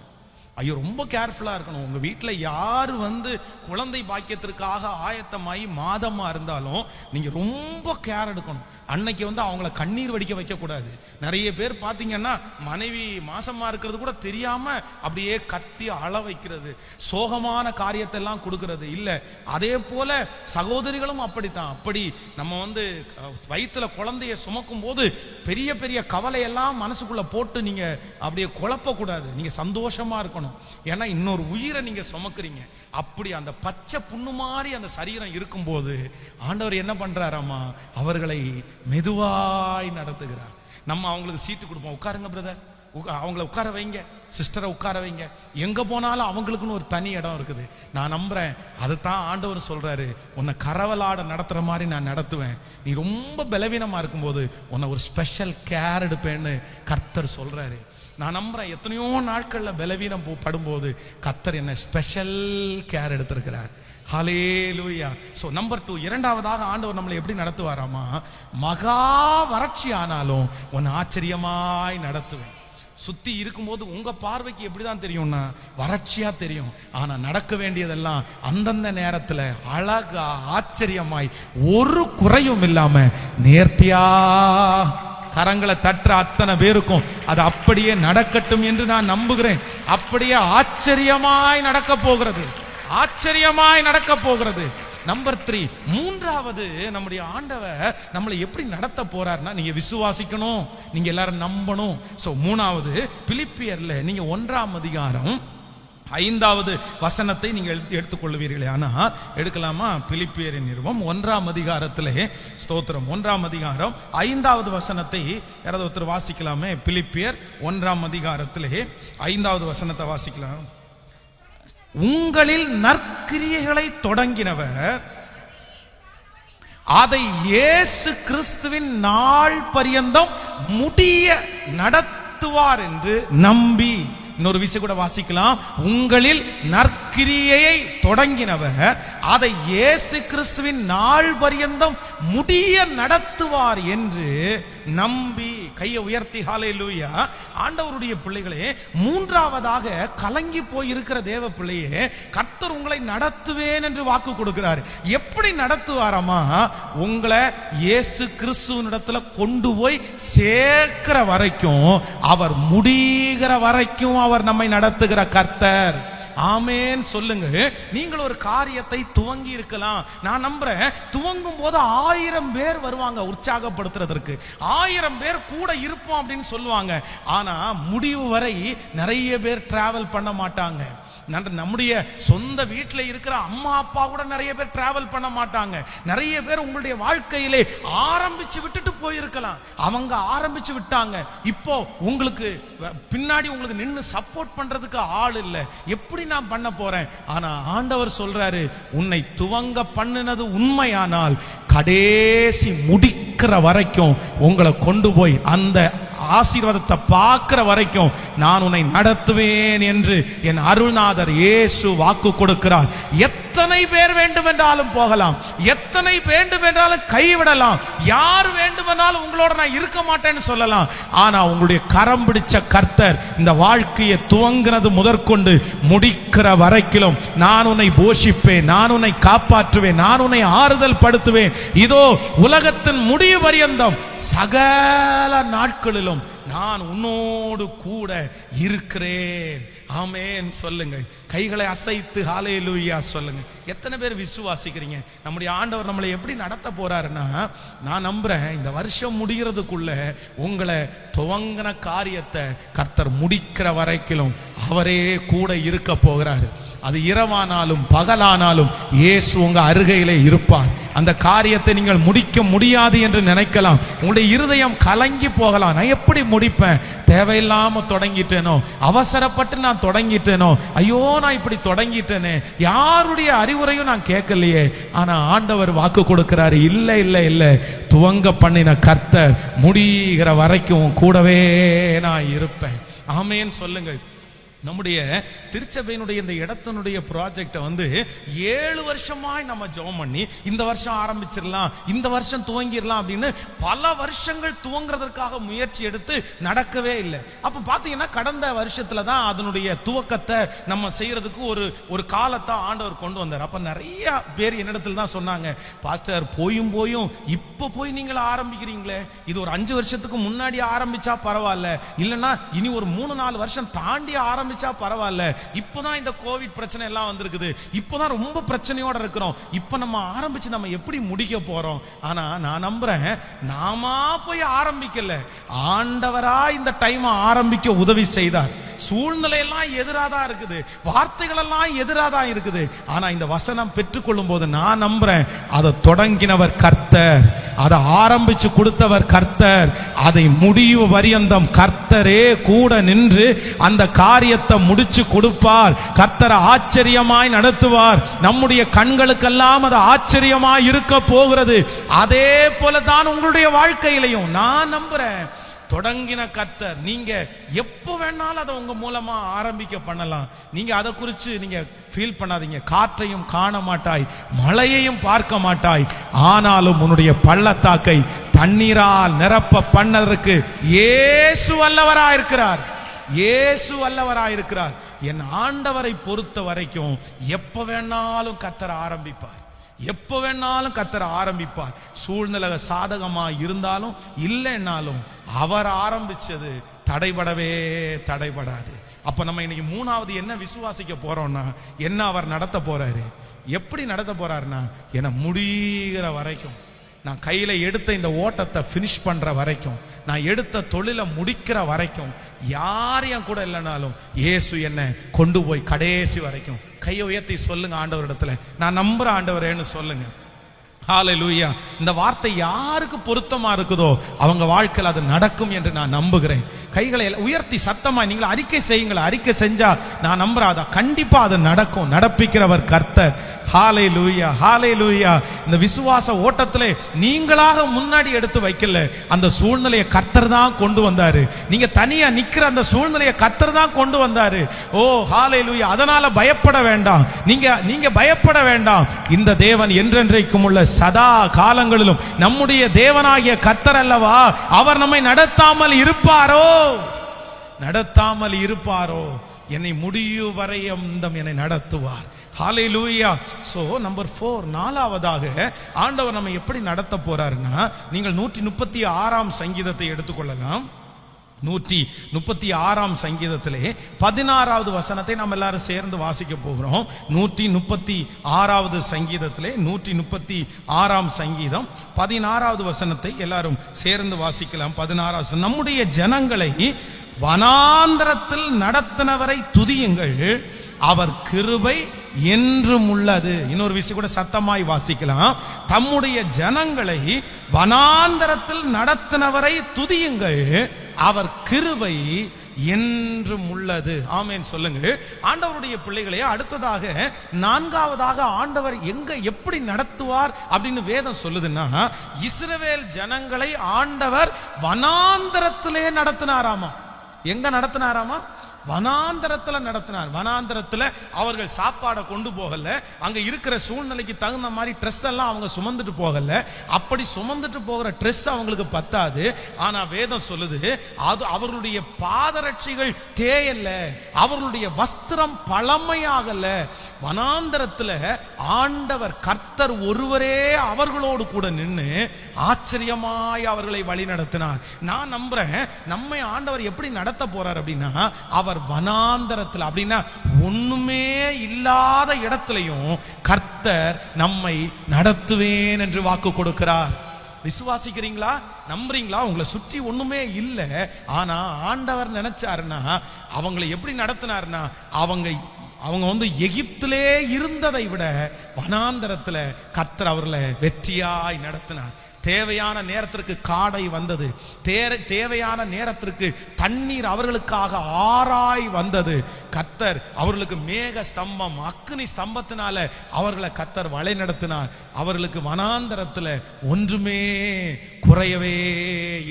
ஐயோ, ரொம்ப கேர்ஃபுல்லா இருக்கணும். உங்க வீட்டில் யாரு குழந்தை பாக்கியத்திற்காக ஆயத்தமாயி மாதமா இருந்தாலும் நீங்க ரொம்ப கேர் எடுக்கணும். அன்னைக்கு அவங்கள கண்ணீர் வடிக்க வைக்க கூடாது. நிறைய பேர் பாத்தீங்கன்னா மனைவி மாசமா இருக்கிறது கூட தெரியாம அப்படியே கத்தி அழ வைக்கிறது, சோகமான காரியத்தை எல்லாம் கொடுக்கிறது இல்ல. அதே போல சகோதரிகளும் அப்படித்தான். அப்படி நம்ம வயிற்றுல குழந்தைய சுமக்கும் போது பெரிய பெரிய கவலையெல்லாம் மனசுக்குள்ள போட்டு நீங்க அப்படியே குழப்ப கூடாது. நீங்க சந்தோஷமா இருக்கணும். ஏன்னா இன்னொரு உயிரை நீங்க சுமக்குறீங்க. அப்படி அந்த பச்சை புண்ணு மாதிரி அந்த சரீரம் இருக்கும்போது ஆண்டவர் என்ன பண்றாராமா, அவர்களை மெதுவாய் நடத்துகிறார். நம்ம அவங்களுக்கு சீட்டு கொடுப்போம், உட்காருங்க பிரதர், அவங்கள உட்கார வைங்க, சிஸ்டரை உட்கார வைங்க. எங்க போனாலும் அவங்களுக்குன்னு ஒரு தனி இடம் இருக்குது. நான் நம்புறேன் அதுதான் ஆண்டவர் சொல்றாரு, உன்னை கரவலாட நடத்துற மாதிரி நான் நடத்துவேன். நீ ரொம்ப பலவீனமா இருக்கும்போது உன்னை ஒரு ஸ்பெஷல் கேர் எடுப்பேன்னு கர்த்தர் சொல்றாரு. நான் நம்புறேன் எத்தனையோ நாட்கள்ல பலவீனம் படும்போது கர்த்தர் என்ன ஸ்பெஷல் கேர் எடுத்திருக்கிறார். ஹல்லேலூயா. சோ நம்பர் 2, இரண்டாவதாக ஆண்டவர் நம்மளை எப்படி நடத்துவாராமா, மகா வறட்சி ஆனாலும் உன்னை ஆச்சரியமாய் நடத்துவேன். சுத்தி இருக்கும்போது உங்க பார்வைக்கு எப்படிதான் தெரியும்னா வறட்சியா தெரியும். ஆனா நடக்க வேண்டியதெல்லாம் அந்தந்த நேரத்துல அழகா ஆச்சரியமாய் ஒரு குறையும் இல்லாம நேர்த்தியா. கரங்களை தட்டுற அத்தனை பேருக்கும் அது அப்படியே நடக்கட்டும் என்று நான் நம்புகிறேன். அப்படியே ஆச்சரியமாய் நடக்க போகிறது, ஆச்சரியமாய் நடக்க போகிறது. நம்பர் 3, மூன்றாவது நம்முடைய ஆண்டவர் நம்மளை எப்படி நடத்த போறார்னா, நீங்க விசுவாசிக்கணும், நீங்க எல்லாரும் நம்பணும். சோ மூணாவது பிலிப்பியர்ல நீங்க 1ஆம் அதிகாரம் 5வது வசனத்தை நீங்கள் எடுத்துக்கொள்வீர்களே. ஆனா எடுக்கலாமா? பிலிப்பியரின் நிருபம் 1ஆம் அதிகாரத்திலே, ஸ்தோத்திரம், 1ஆம் அதிகாரம் 5வது வசனத்தை யாராவது ஒருத்தர் வாசிக்கலாமே? பிலிப்பியர் 1ஆம் அதிகாரத்திலே 5வது வசனத்தை வாசிக்கலாம். உங்களில் நற்கிரியைகளை தொடங்கினவர் அதை இயேசு கிறிஸ்துவின் நாள் பரியந்தம் முடிய நடத்துவார் என்று நம்பி. இன்னொரு விஷயம் கூட வாசிக்கலாம். உங்களில் நற்கிரியையை தொடங்கினவர் அதை இயேசு கிறிஸ்துவின் நாள் பரியந்தம் முடிய நடத்துவார் என்று நம்பி. கையை உயர்த்தி ஹல்லேலூயா. ஆண்டவருடைய பிள்ளைகளே, மூன்றாவதாக கலங்கி போயிருக்கிற தேவ பிள்ளையே, கர்த்தர் உங்களை நடத்துவேன் என்று வாக்கு கொடுக்கிறார். எப்படி நடத்துவாராமா, உங்களை இயேசு கிறிஸ்துவினிடத்துல கொண்டு போய் சேர்க்கிற வரைக்கும், அவர் முடிகிற வரைக்கும் அவர் நம்மை நடத்துகிற கர்த்தர். ஆமென் சொல்லுங்க. நீங்கள் ஒரு காரியத்தை துவங்கி இருக்கலாம். நான் நம்புறேன் துவங்கும் போது 1000 பேர் வருவாங்க உற்சாகப்படுத்துறதற்கு, 1000 பேர் கூட இருப்போம் அப்படின்னு சொல்லுவாங்க. ஆனா முடிவு வரை நிறைய பேர் டிராவல் பண்ண மாட்டாங்க. நம்முடைய சொந்த வீட்டில் இருக்கிற அம்மா அப்பா கூட நிறைய பேர் டிராவல் பண்ண மாட்டாங்க. நிறைய பேர் உங்களுடைய வாழ்க்கையிலே ஆரம்பிச்சு விட்டுட்டு போயிருக்கலாம். அவங்க ஆரம்பிச்சு விட்டாங்க, இப்போ உங்களுக்கு பின்னாடி உங்களுக்கு நின்று சப்போர்ட் பண்றதுக்கு ஆள் இல்லை. எப்படி நான் பண்ண போறேன்? ஆனா ஆண்டவர் சொல்றாரு, உன்னை துவங்க பண்ணினது உண்மையானால் கடைசி முடிக்கிற வரைக்கும் உங்களை கொண்டு போய் அந்த ஆசீர்வாதத்தை பார்க்கிற வரைக்கும் நான் உன்னை நடத்துவேன் என்று என் அருள்நாதர் இயேசு வாக்கு கொடுக்கிறார். எத்தனை பேர் வேண்டுமென்றாலும் போகலாம், எத்தனை வேண்டுமென்றாலும் கைவிடலாம், யார் வேண்டுமென்றாலும் உங்களோட நான் இருக்க மாட்டேன்னு சொல்லலாம். ஆனா உங்களுடைய கரம் பிடிச்ச கர்த்தர் இந்த வாழ்க்கையை துவங்கினது முதற்கொண்டு முடிக்கிற வரைக்கும் நான் உன்னை போஷிப்பேன், நான் உன்னை காப்பாற்றுவேன், நான் உன்னை ஆறுதல் படுத்துவேன். இதோ உலகத்தின் முடிவு பரியந்தம் சகல நாட்களிலும் நான் உன்னோடு கூட இருக்கிறேன். ஆமென் சொல்லுங்கள். கைகளை அசைத்து ஹல்லேலூயா சொல்லுங்க. எத்தனை பேர் விசுவாசிக்கிறீங்க நம்முடைய ஆண்டவர் நம்மளை எப்படி நடத்த போறாருன்னா, நான் நம்புறேன் இந்த வருஷம் முடிகிறதுக்குள்ள உங்களை துவங்கின காரியத்தை கர்த்தர் முடிக்கிற வரைக்கும் அவரே கூட இருக்க போகிறாரு. அது இரவானாலும் பகலானாலும் இயேசு உங்க அருகையிலே இருப்பார். அந்த காரியத்தை நீங்கள் முடிக்க முடியாது என்று நினைக்கலாம். உங்களுடைய இருதயம் கலங்கி போகலாம். நான் எப்படி முடிப்பேன்? தேவையில்லாம தொடங்கிட்டேனோ, அவசரப்பட்டு நான் தொடங்கிட்டேனோ, ஐயோ நான் இப்படி தொடங்கிட்டேனே, யாருடைய அறிவுரையும் நான் கேட்கலையே. ஆனா ஆண்டவர் வாக்கு கொடுக்கிறாரு, இல்லை இல்லை இல்லை, துவங்க பண்ணின கர்த்தர் முடிகிற வரைக்கும் கூடவே நான் இருப்பேன். ஆமென் சொல்லுங்கள். நம்முடைய திருச்சபையினுடைய இந்த இடத்தினுடைய ப்ராஜெக்டை 7 வருஷமாய் நம்ம ஜெபம் பண்ணி இந்த வருஷம் ஆரம்பிச்சிடலாம், இந்த வருஷம் துவங்கிடலாம் அப்படின்னு பல வருஷங்கள் துவங்குறதற்காக முயற்சி எடுத்து நடக்கவே இல்லை. அப்ப பாத்தீங்கன்னா கடந்த வருஷத்துல தான் அதனுடைய துவக்கத்தை நம்ம செய்யறதுக்கு ஒரு காலத்தை ஆண்டவர் கொண்டு வந்தார். அப்ப நிறைய பேர் என்னிடத்துல தான் சொன்னாங்க, பாஸ்டர் போயும் இப்ப போய் நீங்கள் ஆரம்பிக்கிறீங்களே, இது ஒரு 5 வருஷத்துக்கு முன்னாடி ஆரம்பிச்சா பரவாயில்ல, இல்லைன்னா இனி ஒரு 3-4 வருஷம் தாண்டி ஆரம்பிச்சா பரவாயில்ல, இப்பதான் இந்த கோவிட் பிரச்சனை எல்லாம் வந்திருக்குது, இப்பதான் ரொம்ப பிரச்சனையோட இருக்கிறோம், இப்ப நம்ம ஆரம்பிச்சு நம்ம எப்படி முடிக்க போறோம்? ஆனா நான் நம்புறேன், நாம போய் ஆரம்பிக்கல, ஆண்டவரா இந்த டைம் ஆரம்பிக்க உதவி செய்தார். சூழ்நிலை எல்லாம் எதிராதான் இருக்குது, வார்த்தைகள் எல்லாம் எதிராதான் இருக்குது. ஆனா இந்த வசனம் பெற்றுக்கொள்ளும் போது நான் நம்புறேன், அதை தொடங்கினவர் கர்த்தர், அதை ஆரம்பிச்சு கொடுத்தவர் கர்த்தர், அதை முடிவு வரியந்தம் கர்த்தரே கூட நின்று அந்த காரியத்தை முடிச்சு கொடுப்பார். கர்த்தரை ஆச்சரியமாய் நடத்துவார். நம்முடைய கண்களுக்கெல்லாம் அது ஆச்சரியமாய் இருக்க போகிறது. அதே போலதான் உங்களுடைய வாழ்க்கையிலையும் நான் நம்புறேன், தொடங்கின கர்த்தர். நீங்க எப்போ வேணாலும் அதை உங்க மூலமா ஆரம்பிக்க பண்ணலாம். நீங்க அதை குறித்து நீங்க ஃபீல் பண்ணாதீங்க. காற்றையும் காண மாட்டாய், மழையையும் பார்க்க மாட்டாய், ஆனாலும் உன்னுடைய பள்ளத்தாக்கை தண்ணீரால் நிரப்ப பண்ணதற்கு இயேசு வல்லவராயிருக்கிறார். இயேசு வல்லவராயிருக்கிறார். என் ஆண்டவரை பொறுத்த வரைக்கும் எப்ப வேணாலும் கர்த்தர் ஆரம்பிப்பார், எப்ப வேணாலும் கர்த்தர் ஆரம்பிப்பார். சூழ்நிலை சாதகமா இருந்தாலும் இல்லைன்னாலும் அவர் ஆரம்பிச்சது தடைபடாது. அப்ப நம்ம இன்னைக்கு 3வது என்ன விசுவாசிக்க போறோம்னா, என்ன அவர் நடத்த போறாரு, எப்படி நடத்த போறாருன்னா, என முடிகிற வரைக்கும், நான் கையில எடுத்த இந்த ஓட்டத்தை பினிஷ் பண்ற வரைக்கும், நான் எடுத்த தொழிலை முடிக்கிற வரைக்கும், யார் என் கூட இல்லைனாலும் இயேசு என்ன கொண்டு போய் கடைசி வரைக்கும். கையை உயர்த்தி சொல்லுங்க ஆண்டவரிடத்துல, நான் நம்புற ஆண்டவரேன்னு சொல்லுங்க. ஹல்லேலூயா. இந்த வார்த்தை யாருக்கு பொருத்தமா இருக்குதோ அவங்க வாழ்க்கையில் அது நடக்கும் என்று நான் நம்புகிறேன். கைகளை உயர்த்தி சத்தமா நீங்கள் அறிக்கை செய்யுங்கள். அறிக்கை செஞ்சா நான் நம்புறாதா, கண்டிப்பா அது நடக்கும். நடப்பிக்கிறவர் கர்த்தர். ஹல்லேலூயா, ஹல்லேலூயா. இந்த விசுவாச ஓட்டத்திலே நீங்களாக முன்னாடி எடுத்து வைக்கல, அந்த சூழ்நிலையை கர்த்தர் தான் கொண்டு வந்தாரு. நீங்க தனியா நிக்கிற அந்த சூழ்நிலையை கர்த்தர் தான் கொண்டு வந்தாரு. ஓ ஹல்லேலூயா. அதனால பயப்பட வேண்டாம், நீங்க பயப்பட வேண்டாம். இந்த தேவன் என்றென்றைக்கும் உள்ள சதா காலங்களிலும் நம்முடைய தேவனாகிய கர்த்தர் அல்லவா, அவர் நம்மை நடத்தாமல் இருப்பாரோ, என்னை முடிவு வரையும் என்னை நடத்துவார். ஹல்லேலூயா. சோ நம்பர் 4, 4வதாக ஆண்டவர் நம்ம எப்படி நடத்த போறாருன்னா, நீங்கள் 136ஆம் சங்கீதத்தை எடுத்துக்கொள்ளலாம். 136ஆம் சங்கீதத்திலே 16வது வசனத்தை நாம் எல்லாரும் சேர்ந்து வாசிக்க போகிறோம். 136வது சங்கீதத்திலே 136ஆம் சங்கீதம் 16வது வசனத்தை எல்லாரும் சேர்ந்து வாசிக்கலாம். 16வது, நம்முடைய ஜனங்களை வனாந்தரத்தில் நடத்தினவரை துதியுங்கள், அவர் கிருபை என்றும் உள்ளது. இன்னொரு விஷயம் கூட சத்தமாய் வாசிக்கலாம். தம்முடைய ஜனங்களை வனாந்தரத்தில் நடத்தினவரை துதியுங்கள், அவர் கிருபை என்றும் உள்ளது. ஆமென் சொல்லுங்க. ஆண்டவருடைய பிள்ளைகளே, அடுத்ததாக 4வதாக ஆண்டவர் எப்படி நடத்துவார் அப்படின்னு வேதம் சொல்லுதுன்னா, இஸ்ரவேல் ஜனங்களை ஆண்டவர் வனாந்தரத்திலே நடத்தினாராமா. எங்க நடத்தினாராமா? வனாந்தரத்துல நடத்தினார். வனாந்தரத்துல அவர்கள் சாப்பாடை கொண்டு போகல, அங்க இருக்கிற சூழ்நிலைக்கு தகுந்த மாதிரி ட்ரெஸ் எல்லாம் அவங்க சுமந்துட்டு போகல. அப்படி சுமந்துட்டு போகிற ட்ரெஸ் அவங்களுக்கு பத்தாது. ஆனா வேதம் சொல்லுது, அது அவர்களுடைய பாதரட்சிகள் தேயல்ல, அவர்களுடைய வஸ்திரம் பழமையாகல. வனாந்தரத்துல ஆண்டவர் கர்த்தர் ஒருவரே அவர்களோடு கூட நின்று ஆச்சரியமாய் அவர்களை வழி நடத்தினார். நான் நம்புறேன், நம்மை ஆண்டவர் எப்படி நடத்த போறார் அப்படின்னா, அவர் வனாந்தரத்தில், அப்படின்னா ஒண்ணுமே இல்லாத இடத்திலையும் கர்த்தர் நம்மை நடத்துவேன் என்று வாக்கு கொடுக்கிறார். விசுவாசிக்கிறீங்களா? நம்புறீங்களா? உங்களை சுற்றி ஒண்ணுமே இல்லை, ஆனா ஆண்டவர் நினைச்சாருன்னா அவங்களை எப்படி நடத்தினார்னா, அவங்க எகிப்திலே இருந்ததை விட வனாந்தரத்துல கர்த்தர் அவர்களை வெற்றியாய் நடத்தினார். தேவையான நேரத்திற்கு காடை வந்தது, தேவையான நேரத்திற்கு தண்ணீர் அவர்களுக்காக ஆராய் வந்தது. கர்த்தர் அவர்களுக்கு மேக ஸ்தம்பம், அக்கினி ஸ்தம்பத்தினால அவர்களை கர்த்தர் வழி நடத்தினார். அவர்களுக்கு வனாந்தரத்தில் ஒன்றுமே குறையவே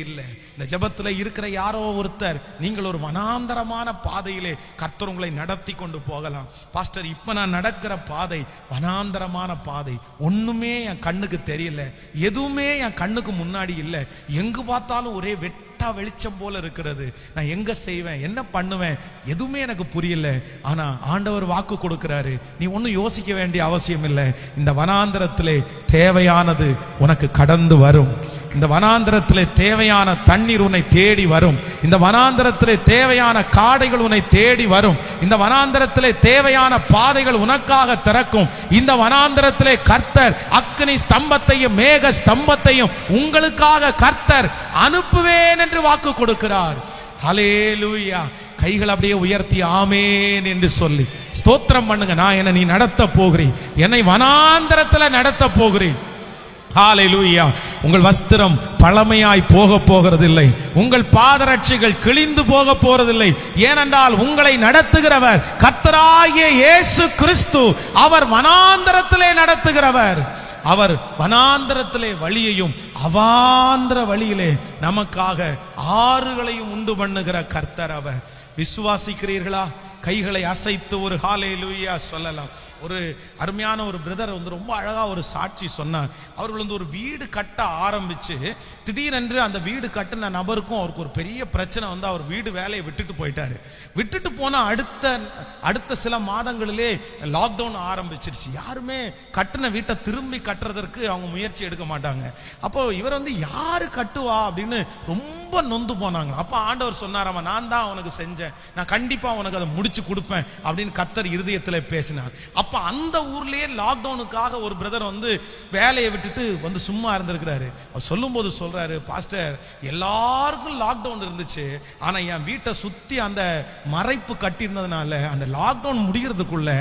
இல்லை. இந்த ஜெபத்தில் இருக்கிற யாரோ ஒருத்தர், நீங்கள் ஒரு வனாந்தரமான பாதையிலே கர்த்தர் உங்களை நடத்தி கொண்டு போகலாம். பாஸ்டர், இப்ப நான் நடக்கிற பாதை வனாந்தரமான பாதை, ஒண்ணுமே என் கண்ணுக்கு தெரியல, எதுவுமே என் கண்ணுக்கு முன்னாடி இல்லை, எங்கு பார்த்தாலும் ஒரே வெட்டா வெளிச்சம் போல இருக்கிறது, நான் எங்க செய்வேன், என்ன பண்ணுவேன், எதுவுமே எனக்கு புரியல. ஆனா ஆண்டவர் வாக்கு கொடுக்கிறாரு, நீ ஒன்னும் யோசிக்க வேண்டிய அவசியம் இல்லை. இந்த வனாந்தரத்திலே தேவையானது உனக்கு கடந்து வரும். இந்த வனாந்தரத்திலே தேவையான தண்ணீர் உன்னை தேடி வரும். இந்த வனாந்தரத்திலே தேவையான காடைகள் உன்னை தேடி வரும். இந்த வனாந்தரத்திலே தேவையான பாதைகள் உனக்காக திறக்கும். இந்த வனாந்தரத்திலே கர்த்தர் அக்கினி ஸ்தம்பத்தையும் மேக ஸ்தம்பத்தையும் உங்களுக்காக கர்த்தர் அனுப்புவேன் என்று வாக்கு கொடுக்கிறார். ஹல்லேலூயா. கைகள் அப்படியே உயர்த்தி ஆமேன் என்று சொல்லி ஸ்தோத்திரம் பண்ணுங்க. நான் என்னை நீ நடத்த போகிறேன், என்னை வனாந்தரத்தில் நடத்த போகிறேன். ஹல்லேலூயா. உங்கள் வஸ்திரம் பழமையாய் போக போகிறதில்லை, உங்கள் பாதரட்சைகள் கிழிந்து போக போறதில்லை. ஏனென்றால் உங்களை நடத்துகிறவர் கர்த்தராகிய இயேசு கிறிஸ்து. அவர் வனாந்தரத்திலே நடத்துகிறவர். அவர் வனாந்தரத்திலே வழியையும் அவாந்தர வழியிலே நமக்காக ஆறுகளையும் உண்டு பண்ணுகிற கர்த்தர் அவர். விசுவாசிக்கிறீர்களா? கைகளை அசைத்து ஒரு ஹல்லேலூயா சொல்லலாம். ஒரு அருமையான ஒரு பிரதர் ரொம்ப அழகா ஒரு சாட்சி சொன்னார். அவர்கள் ஒரு வீடு கட்ட ஆரம்பிச்சு திடீரென்று அந்த வீடு கட்டின நபருக்கும் அவருக்கு ஒரு பெரிய பிரச்சனை அவர் வீடு வேலையை விட்டுட்டு போயிட்டாரு. விட்டுட்டு போன அடுத்த சில மாதங்களிலே லாக்டவுன் ஆரம்பிச்சிருச்சு. யாருமே கட்டின வீட்டை திரும்பி கட்டுறதற்கு அவங்க முயற்சி எடுக்க மாட்டாங்க. அப்போ இவர் யாரு கட்டுவா அப்படின்னு ரொம்ப நொந்து போனாங்க. அப்ப ஆண்டவர் சொன்னாராமா, நான் தான் உனக்கு செஞ்சேன், நான் கண்டிப்பா உனக்கு அதை முடிச்சு கொடுப்பேன் அப்படின்னு கர்த்தர் இருதயத்தில் பேசினார். அப்ப அந்த ஊர்லயே லாக்டவுனுக்காக ஒரு பிரதர் வேலையை விட்டுட்டு சும்மா இருந்திருக்கிறாரு. சொல்லும் போது சொல்றாரு, பாஸ்டர், எல்லாருக்கும் லாக்டவுன் இருந்துச்சு, ஆனா என் வீட்டை சுத்தி அந்த மறைப்பு கட்டி இருந்ததுனால அந்த லாக்டவுன் முடிகிறதுக்குள்ள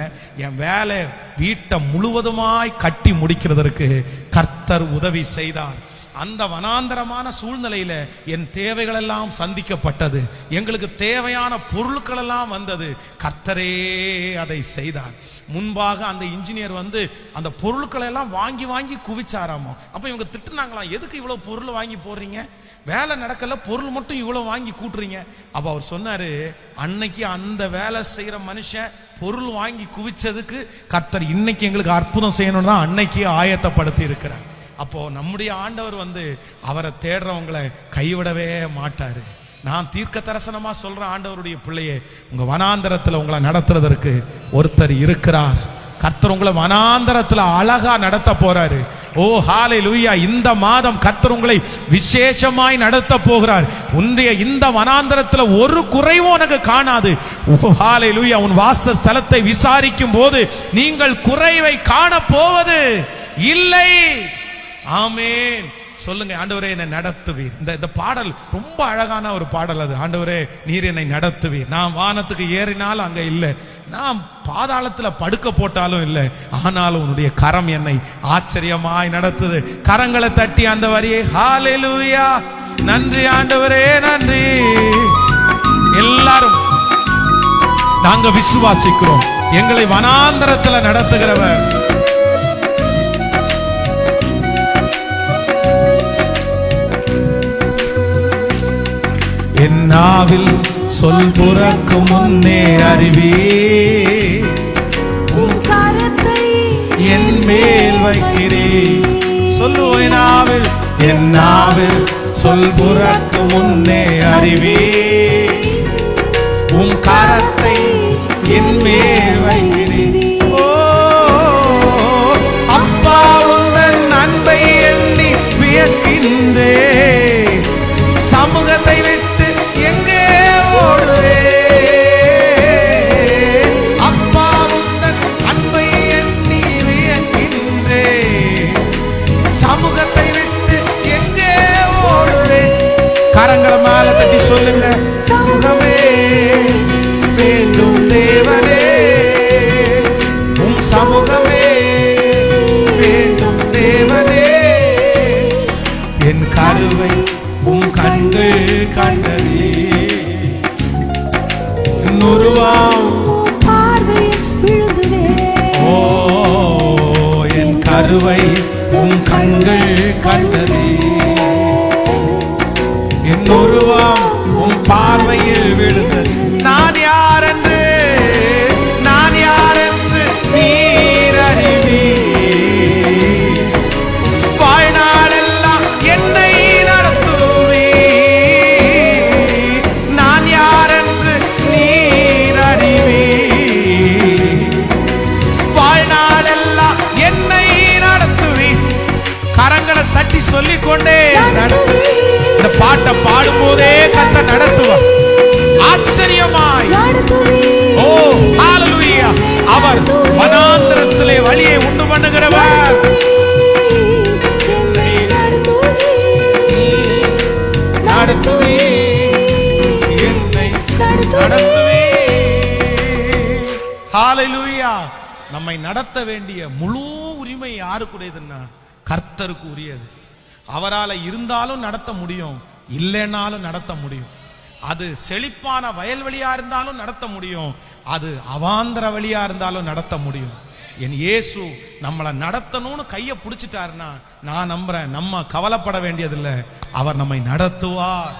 என் வேலை வீட்டை முழுவதுமாய் கட்டி முடிக்கிறதற்கு கர்த்தர் உதவி செய்தார். அந்த வனாந்தரமான சூழ்நிலையில என் தேவைகள் எல்லாம் சந்திக்கப்பட்டது, எங்களுக்கு தேவையான பொருட்கள் எல்லாம் வந்தது. கர்த்தரே அதை செய்தார். முன்பாக அந்த இன்ஜினியர் அந்த பொருட்களை எல்லாம் வாங்கி வாங்கி குவிச்சாராமோ. அப்ப இவங்க திட்டுனாங்களாம், எதுக்கு இவ்வளவு பொருள் வாங்கி போடுறீங்க, வேலை நடக்கல, பொருள் மட்டும் இவ்வளவு வாங்கி கூட்டுறீங்க. அப்ப அவர் சொன்னாரு, அன்னைக்கு அந்த வேலை செய்யற மனுஷன் பொருள் வாங்கி குவிச்சதுக்கு கர்த்தர் இன்னைக்கு எங்களுக்கு அற்புதம் செய்யணும்னு தான் அன்னைக்கு ஆயத்தப்படுத்தி இருக்கிறார். அப்போ நம்முடைய ஆண்டவர் அவரை தேடுறவங்களை கைவிடவே மாட்டாரு. நான் தீர்க்க தரிசனமா சொல்ற ஆண்டவருடைய பிள்ளையே, உங்க வனாந்தரத்துல உங்களை நடத்துறதற்கு ஒருத்தர் இருக்கிறார். கர்த்தர் உங்களை வனாந்தரத்துல அழகா நடத்த போறாரு. ஓ ஹல்லேலூயா. இந்த மாதம் கர்த்தர் உங்களை விசேஷமாய் நடத்த போகிறார். உன்னுடைய இந்த வனாந்தரத்துல ஒரு குறைவும் உனக்கு காணாது. ஓ ஹல்லேலூயா. உன் வாச ஸ்தலத்தை விசாரிக்கும் போது நீங்கள் குறைவை காண போவது இல்லை. ஆமென். சொல்லுங்க, ஆண்டவரே என்னை நடத்துவீர். இந்த பாடல் ரொம்ப அழகான ஒரு பாடல். அது, ஆண்டவரே நீர் என்னை நடத்துவீர். நான் வானத்துக்கு ஏறினாலும் அங்க இல்லை, நான் பாதாளத்துல படுக்க போட்டாலும் இல்லை, ஆனாலும் உன்னுடைய கரம் என்னை ஆச்சரியமாய் நடத்துது. கரங்களை தட்டி அந்த வரியை ஹல்லேலூயா. நன்றி ஆண்டவரே, நன்றி. எல்லாரும் நாங்க விசுவாசிக்கிறோம், எங்களை வனாந்தரத்துல நடத்துகிறவர். என் நாவில் சொல் புறக்கும் முன்னே அறிவே, உன் கரத்தை என் மேல் வைக்கிறேன். சொல்லுவேன், நாவில் என் நாவில் சொல் புறக்கும் முன்னே அறிவே, உன் கரத்தை என் மேல் வைக்கிறேன். ஓ அப்பா, உந்தன் அன்பை எண்ணி வியக்கின்றே, சமூகத்தை விட்டு எங்கே ஓடுவே. அப்பா, உந்தன் அன்பை எண்ணி வியக்கின்றே, சமூகத்தை விட்டு எங்கே ஓடுவே. கரங்களை மேல தட்டி சொல்லுங்க, சமூகமே வேண்டும் தேவனே, கருவை உன் கண்கள் கண்டதே. என் உருவம் உன் பார்வையில் விழுந்தது. நான் யார் என்று நீர் அறிவீர். வாழ்நாளெல்லாம் என்னை நடத்துவீர். நான் யார் என்று நீர் அறிவீர். வாழ்நாளெல்லாம் என்னை நடத்துவீர். கரங்களை தட்டி சொல்லிக்கொண்டே இந்த பாட்டை பாடும் போதே கர்த்தர் நடத்துவார். ஆச்சரியமாய் ஓ ஹalleluya. அவர் வனாந்திரத்திலே வழியை உண்டு பண்ணுகிறவர். நடத்துவே என்னை நடத்துவே. ஹalleluya. நம்மை நடத்த வேண்டிய முழு உரிமை யாருக்குடையதுன்னா கர்த்தருக்கு உரியது. அவரால் இருந்தாலும் நடத்த முடியும், இல்லைனாலும் நடத்த முடியும். அது செழிப்பான வயல்வெளியா இருந்தாலும் நடத்த முடியும், அது அவாந்தர வழியா இருந்தாலும் நடத்த முடியும். என் இயேசு நம்மளை நடத்தணும்னு கையை பிடிச்சிட்டாருன்னா நான் நம்புறேன், நம்ம கவலைப்பட வேண்டியதில்லை, அவர் நம்மை நடத்துவார்.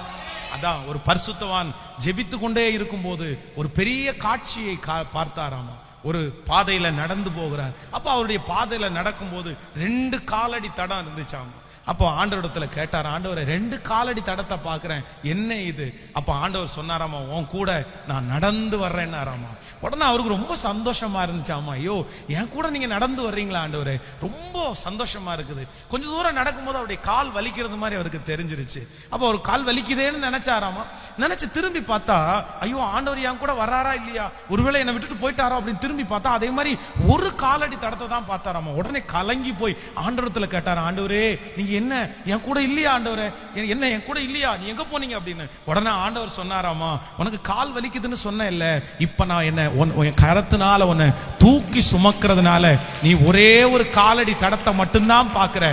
அதான் ஒரு பரிசுத்தவான் ஜெபித்து கொண்டே இருக்கும்போது ஒரு பெரிய காட்சியை பார்த்தாராமா. ஒரு பாதையில நடந்து போகிறார். அப்ப அவருடைய பாதையில நடக்கும்போது 2 காலடி தடம் இருந்துச்சாமா. அப்போ ஆண்டவரிடத்துல கேட்டார், ஆண்டவரை 2 காலடி தடத்தை பாக்குறேன், என்ன இது? அப்ப ஆண்டவர் சொன்னாராமா, உன் கூட நான் நடந்து வர்றேன்னாராமா. உடனே அவருக்கு ரொம்ப சந்தோஷமா இருந்துச்சாமா. ஐயோ, என் கூட நீங்க நடந்து வர்றீங்களா ஆண்டவரே, ரொம்ப சந்தோஷமா இருக்குது. கொஞ்ச தூரம் நடக்கும்போது அவருடைய கால் வலிக்கிறது மாதிரி அவருக்கு தெரிஞ்சிருச்சு. அப்போ அவர் கால் வலிக்குதேன்னு நினைச்சாராமா. நினைச்சு திரும்பி பார்த்தா, ஐயோ ஆண்டவர் என் கூட வர்றாரா இல்லையா, ஒருவேளை என்னை விட்டுட்டு போயிட்டாரோ அப்படின்னு திரும்பி பார்த்தா அதே மாதிரி 1 காலடி தடத்தை தான் பார்த்தாராமா. உடனே கலங்கி போய் ஆண்டவரத்துல கேட்டார், ஆண்டவரே நீங்க என்ன என் கூட இல்லையா ஆண்டவரே, என்ன என் கூட இல்லையா, நீ எங்க போனீங்க அப்படின்னு. உடனே ஆண்டவர் சொன்னாராமா, உனக்கு கால் வலிக்குதுன்னு சொன்ன இல்ல, இப்ப நான் என்ன என் கரத்தினால உன்னை தூக்கி சுமக்கிறதுனால நீ ஒரே ஒரு காலடி தடத்தை மட்டும்தான் பாக்குற.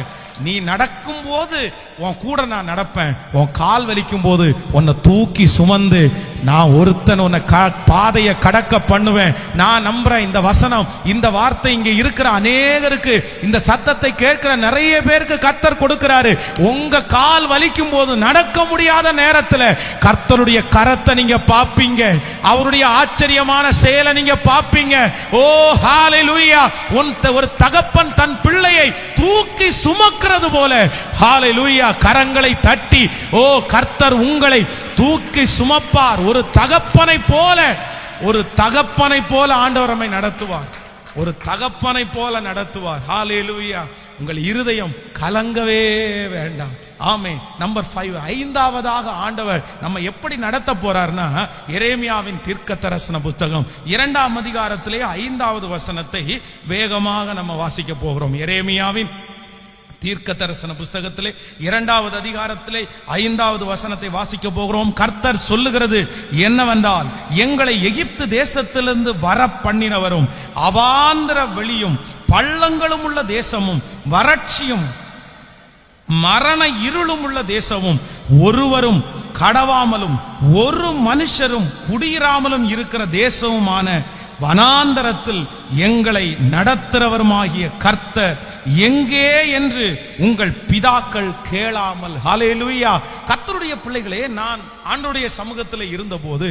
நீ நடக்கும் போது உன் கூட நான் நடப்பேன், உன் கால் வலிக்கும் போது உன்னை தூக்கி சுமந்து நான் ஒருத்தன் உன்னை பாதையை கடக்க பண்ணுவேன். நான் நம்புறேன் இந்த வசனம், இந்த வார்த்தை இங்க இருக்கிற அநேகருக்கு, இந்த சத்தத்தை கேட்கிற நிறைய பேருக்கு கர்த்தர் கொடுக்கிறாரு. உங்க கால் வலிக்கும் போது, நடக்க முடியாத நேரத்துல கர்த்தருடைய கரத்தை நீங்க பாப்பீங்க, அவருடைய ஆச்சரியமான செயலை நீங்க பாப்பீங்க. ஓ ஹalleluya. ஒரு தகப்பன் தன் பிள்ளையை தூக்கி சுமக்கிறது போல ஹalleluya, கரங்களை தட்டி ஓ கர்த்தர் உங்களை தூக்கி சுமப்பார். ஒரு தகப்பனை போல ஆண்டவர் நம்மை நடத்துவார், ஒரு தகப்பனை போல நடத்துவார். ஹalleluya. உங்கள் இருதயம் கலங்கவே வேண்டாம். ஆமென். நம்பர் 5, 5வதாக ஆண்டவர் நம்ம எப்படி நடத்த போறார்னா, எரேமியாவின் தீர்க்கதரிசன புத்தகம் 2ஆம் அதிகாரத்திலே 5வது வசனத்தை வேகமாக நம்ம வாசிக்க போகிறோம். எரேமியாவின் தீர்க்கதரிசன புஸ்தகத்திலே 2வது அதிகாரத்திலே 5வது வசனத்தை வாசிக்க போகிறோம். கர்த்தர் சொல்லுகிறது என்னவென்றால், எங்களை எகிப்து தேசத்திலிருந்து வர பண்ணினவரும் அவாந்தர வெளியும் பள்ளங்களும் உள்ள தேசமும் வறட்சியும் மரண இருளும் உள்ள தேசமும் ஒருவரும் கடவாமலும் ஒரு மனுஷரும் குடியிராமலும் இருக்கிற தேசமுமான வனாந்தரத்தில் எங்களை நடத்துறவருமாகிய கர்த்தர் எங்கே என்று உங்கள் பிதாக்கள் கேளாமல். ஹalleluya. கர்த்தருடைய பிள்ளைகளே, நான் ஆண்டவருடைய சமூகத்தில் இருந்தபோது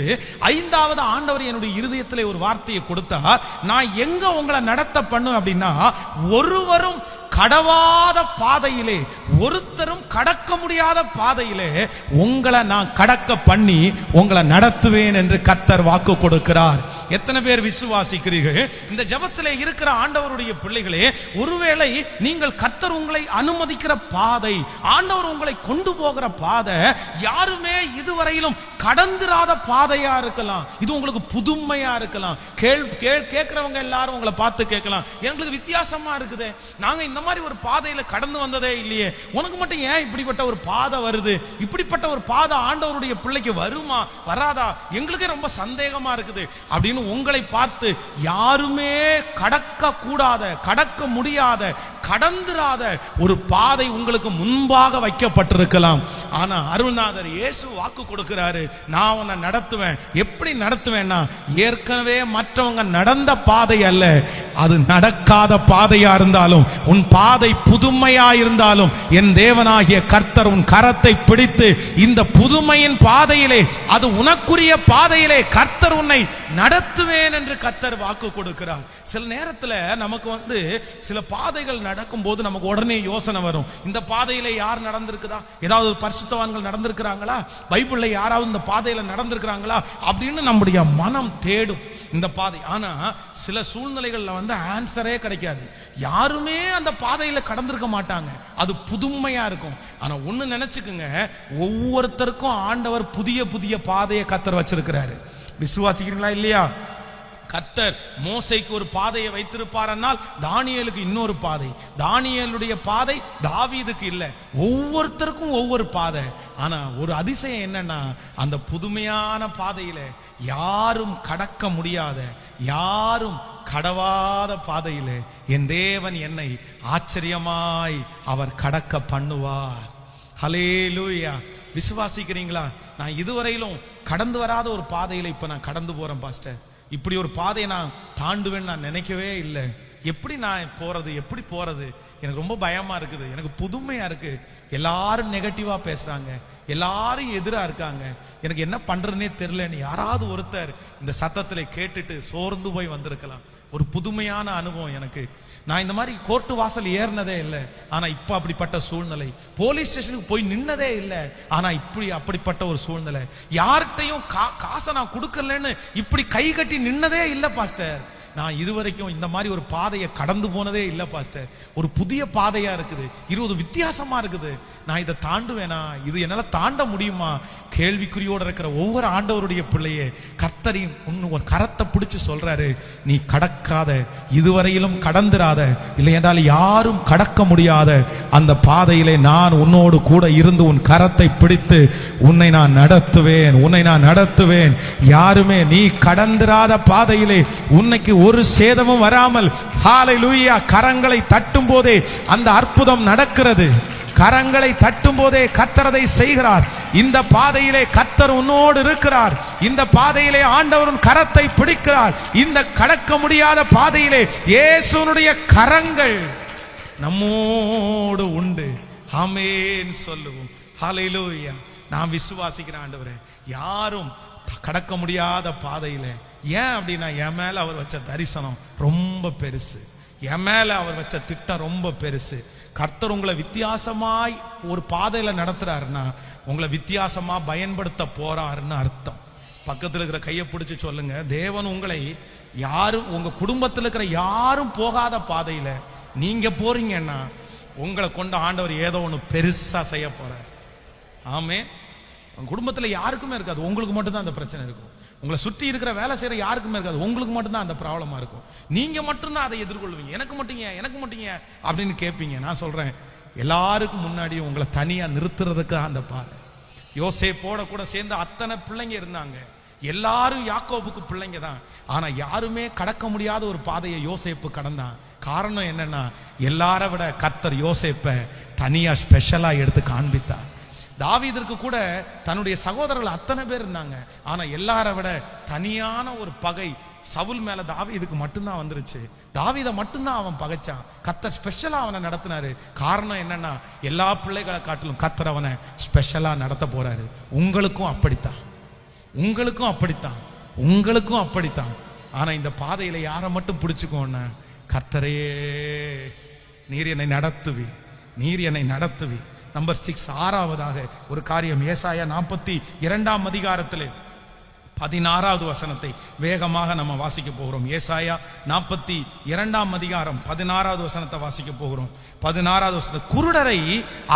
5வது ஆண்டவர் என்னுடைய இருதயத்திலே ஒரு வார்த்தையை கொடுத்தார். நான் எங்க உங்களை நடத்த பண்ணும் அப்படின்னா, ஒருவரும் கடவாத பாதையிலே, ஒருத்தரும் கடக்க முடியாத பாதையிலே உங்களை நான் கடக்க பண்ணி உங்களை நடத்துவேன் என்று கர்த்தர் வாக்கு கொடுக்கிறார். எத்தனை பேர் விசுவாசிக்கிறீர்கள்? இந்த ஜெபத்திலே இருக்கிற ஆண்டவருடைய பிள்ளைகளே, ஒருவேளை நீங்கள் கர்த்தர் உங்களை அனுமதிக்கிற பாதை, ஆண்டவர் உங்களை கொண்டு போகிற பாதை யாருமே இதுவரையிலும் கடந்திராத பாதையா இருக்கலாம். இது உங்களுக்கு புதுமையா இருக்கலாம். கேட்கிறவங்க எல்லாரும் உங்களை பார்த்து கேட்கலாம், எங்களுக்கு வித்தியாசமா இருக்குது, நாங்க இந்த மாதிரி ஒரு பாதையில கடந்து வந்ததே இல்லையே, உனக்கு மட்டும் ஏன் இப்படிப்பட்ட ஒரு பாதை வருது, இப்படிப்பட்ட ஒரு பாதை ஆண்டவருடைய பிள்ளைக்கு வருமா வராதா, எங்களுக்கே ரொம்ப சந்தேகமா இருக்குது அப்படின்னு உங்களை பார்த்து யாருமே கடக்க கூடாத, கடக்க முடியாத, கடந்துராத ஒரு பாதை உங்களுக்கு முன்பாக வைக்கப்பட்டிருக்கலாம். ஆனா அருள்நாதர் இயேசு வாக்கு கொடுக்கிறாரு, நான் உன்னை நடத்துவேன். எப்படி நடத்துவேன்னா, ஏற்கனவே மற்றவங்க நடந்த பாதை அல்ல, அது நடக்காத பாதையா இருந்தாலும், உன் பாதை புதுமையா இருந்தாலும், என் தேவனாகிய கர்த்தர் உன் கரத்தை பிடித்து இந்த புதுமையின் பாதையிலே, அது உனக்குரிய பாதையிலே கர்த்தர் உன்னை நடத்துவேன் என்று கர்த்தர் வாக்கு கொடுக்கிறார். சில நேரத்துல நமக்கு சில பாதைகள் நடக்கும் போது நமக்கு உடனே யோசனை வரும், இந்த பாதையில யார் நடந்திருக்குதா, ஏதாவது பரிசுத்தவான்கள் நடந்திருக்கிறாங்களா, பைபிள்ல யாராவது இந்த பாதையில நடந்திருக்கிறாங்களா அப்படின்னு நம்முடைய மனம் தேடும் இந்த பாதை. ஆனா சில சூழ்நிலைகள்ல ஆன்சரே கிடைக்காது, யாருமே அந்த பாதையில கடந்திருக்க மாட்டாங்க, அது புதுமையா இருக்கும். ஆனா ஒண்ணு நினைச்சுக்குங்க, ஒவ்வொருத்தருக்கும் ஆண்டவர் புதிய புதிய பாதையை கர்த்தர் வச்சிருக்கிறாரு. விசுவாசிக்கிறீங்களா இல்லையா? கர்த்தர் மோசைக்கு ஒரு பாதையை வைத்திருப்பார்னால் தானியேலுக்கு இன்னொரு பாதை, தானியேலுடைய பாதை தாவீதுக்கு இல்லை, ஒவ்வொருத்தருக்கும் ஒவ்வொரு பாதை. ஆனா ஒரு அதிசயம் என்னன்னா, அந்த புதுமையான பாதையில யாரும் கடக்க முடியாத, யாரும் கடவாத பாதையில என் தேவன் என்னை ஆச்சரியமாய் அவர் கடக்க பண்ணுவார். ஹல்லேலூயா. விசுவாசிக்கிறீங்களா? நான் இதுவரையிலும் கடந்து வராத ஒரு பாதையில இப்ப நான் கடந்து போறேன் பாஸ்டர். இப்படி ஒரு பாதையை நான் தாண்டுவேன்னு நான் நினைக்கவே இல்லை. எப்படி நான் போறது, எப்படி போறது, எனக்கு ரொம்ப பயமா இருக்குது, எனக்கு புதுமையா இருக்கு. எல்லாரும் நெகட்டிவா பேசுறாங்க, எல்லாரும் எதிரா இருக்காங்க, எனக்கு என்ன பண்றதுன்னே தெரியலன்னு யாராவது ஒருத்தர் இந்த சத்தத்துல கேட்டுட்டு சோர்ந்து போய் வந்திருக்கலாம். ஒரு புதுமையான அனுபவம் எனக்கு. நான் இந்த மாதிரி கோர்ட்டு வாசல் ஏறினதே இல்லை, ஆனா இப்ப அப்படிப்பட்ட சூழ்நிலை. போலீஸ் ஸ்டேஷனுக்கு போய் நின்னதே இல்லை, ஆனா அப்படிப்பட்ட ஒரு சூழ்நிலை. யார்கிட்டையும் காசை நான் கொடுக்கலன்னு இப்படி கை கட்டி நின்னதே இல்லை பாஸ்டர். நான் இதுவரைக்கும் இந்த மாதிரி ஒரு பாதையை கடந்து போனதே இல்லை பாஸ்டர். ஒரு புதிய பாதையா இருக்குது, இது வித்தியாசமா இருக்குது. நான் இதை தாண்டுவேனா, இது என்னால தாண்ட முடியுமா? கேள்விக்குறியோட இருக்கிற ஒவ்வொரு ஆண்டவருடைய பிள்ளையே கர்த்தரின் ஒரு கரத்தை பிடிச்சு சொல்றாரு, நீ கடக்காத, இதுவரையிலும் கடந்துராத, இல்லை என்றால் யாரும் கடக்க முடியாத அந்த பாதையிலே நான் உன்னோடு கூட இருந்து உன் கரத்தை பிடித்து உன்னை நான் நடத்துவேன், உன்னை நான் நடத்துவேன். யாருமே நீ கடந்துராத பாதையிலே உன்னைக்கு ஒரு சேதமும் வராமல், ஹல்லேலூயா, கரங்களை தட்டும் போதே அந்த அற்புதம் நடக்கிறது. கரங்களை தட்டும் போதே கர்த்தர் அதை செய்கிறார். இந்த பாதையிலே கர்த்தர் உன்னோடு இருக்கிறார். இந்த பாதையிலே ஆண்டவர் கரத்தை பிடிக்கிறார். இந்த கடக்க முடியாத பாதையிலே இயேசுவினுடைய கரங்கள் நம்மோடு உண்டு. ஆமென் சொல்லுவோம். ஹல்லேலூயா. நான் விசுவாசிக்கிறேன் ஆண்டவரே, யாரும் கடக்க முடியாத பாதையில. ஏன் அப்படின்னா, என் மேல அவர் வச்ச தரிசனம் ரொம்ப பெருசு, என் மேல அவர் வச்ச திட்டம் ரொம்ப பெருசு. கர்த்தர் உங்களை வித்தியாசமாய் ஒரு பாதையில நடத்துறாருன்னா உங்களை வித்தியாசமா பயன்படுத்த போறாருன்னு அர்த்தம். பக்கத்தில் இருக்கிற கையை பிடிச்சு சொல்லுங்க, தேவன் உங்களை யாரும், உங்க குடும்பத்தில் இருக்கிற யாரும் போகாத பாதையில நீங்க போறீங்கன்னா உங்களை கொண்டு ஆண்டவர் ஏதோ ஒன்று பெருசா செய்ய போறார். ஆமே. உங்க குடும்பத்தில் யாருக்குமே இருக்காது, உங்களுக்கு மட்டும்தான் அந்த பிரச்சனை இருக்கும். உங்களை சுற்றி இருக்கிற வேலை செய்யற யாருக்குமே இருக்காது, உங்களுக்கு மட்டும்தான் அந்த ப்ராப்ளமா இருக்கும். நீங்க மட்டும்தான் அதை எதிர்கொள்வீங்க. எனக்கு மட்டும் அப்படின்னு கேட்பீங்க. நான் சொல்றேன், எல்லாருக்கும் முன்னாடி உங்களை தனியா நிறுத்துறதுக்கு அந்த பாதை. யோசேப்போட கூட சேர்ந்து அத்தனை பிள்ளைங்க இருந்தாங்க, எல்லாரும் யாக்கோபுக்கு பிள்ளைங்க தான். ஆனா யாருமே கடக்க முடியாத ஒரு பாதையை யோசேப்பு கடந்தான். காரணம் என்னன்னா, எல்லார விட கர்த்தர் யோசேப்பை தனியா ஸ்பெஷலா எடுத்து காண்பித்தார். தாவீதிற்கு கூட தன்னுடைய சகோதரர்கள் அத்தனை பேர் இருந்தாங்க, ஆனா எல்லார விட தனியான ஒரு பகை சவுல் மேல தாவீதுக்கு மட்டும்தான் வந்துருச்சு. தாவீதை மட்டும்தான் அவன் பகைச்சான். கர்த்தர் ஸ்பெஷலா அவனை நடத்தினாரு. காரணம் என்னன்னா, எல்லா பிள்ளைகளை காட்டிலும் கர்த்தர் அவனை ஸ்பெஷலா நடத்த போறாரு. உங்களுக்கும் அப்படித்தான், உங்களுக்கும் அப்படித்தான், உங்களுக்கும் அப்படித்தான். ஆனா இந்த பாதையில யாரை மட்டும் பிடிச்சுக்கோன்னா, கர்த்தரையே, நீர் என்னை நடத்துவி, நீர் என்னை நடத்துவி. நம்பர் 6, 6ஆவதாக ஒரு காரியம். ஏசாயா 42ஆம் அதிகாரத்திலே 16வது வசனத்தை வேகமாக நம்ம வாசிக்க போகிறோம். ஏசாயா 42ஆம் அதிகாரம் 16வது வசனத்தை வாசிக்க போகிறோம். 16வது வசனம், குருடரை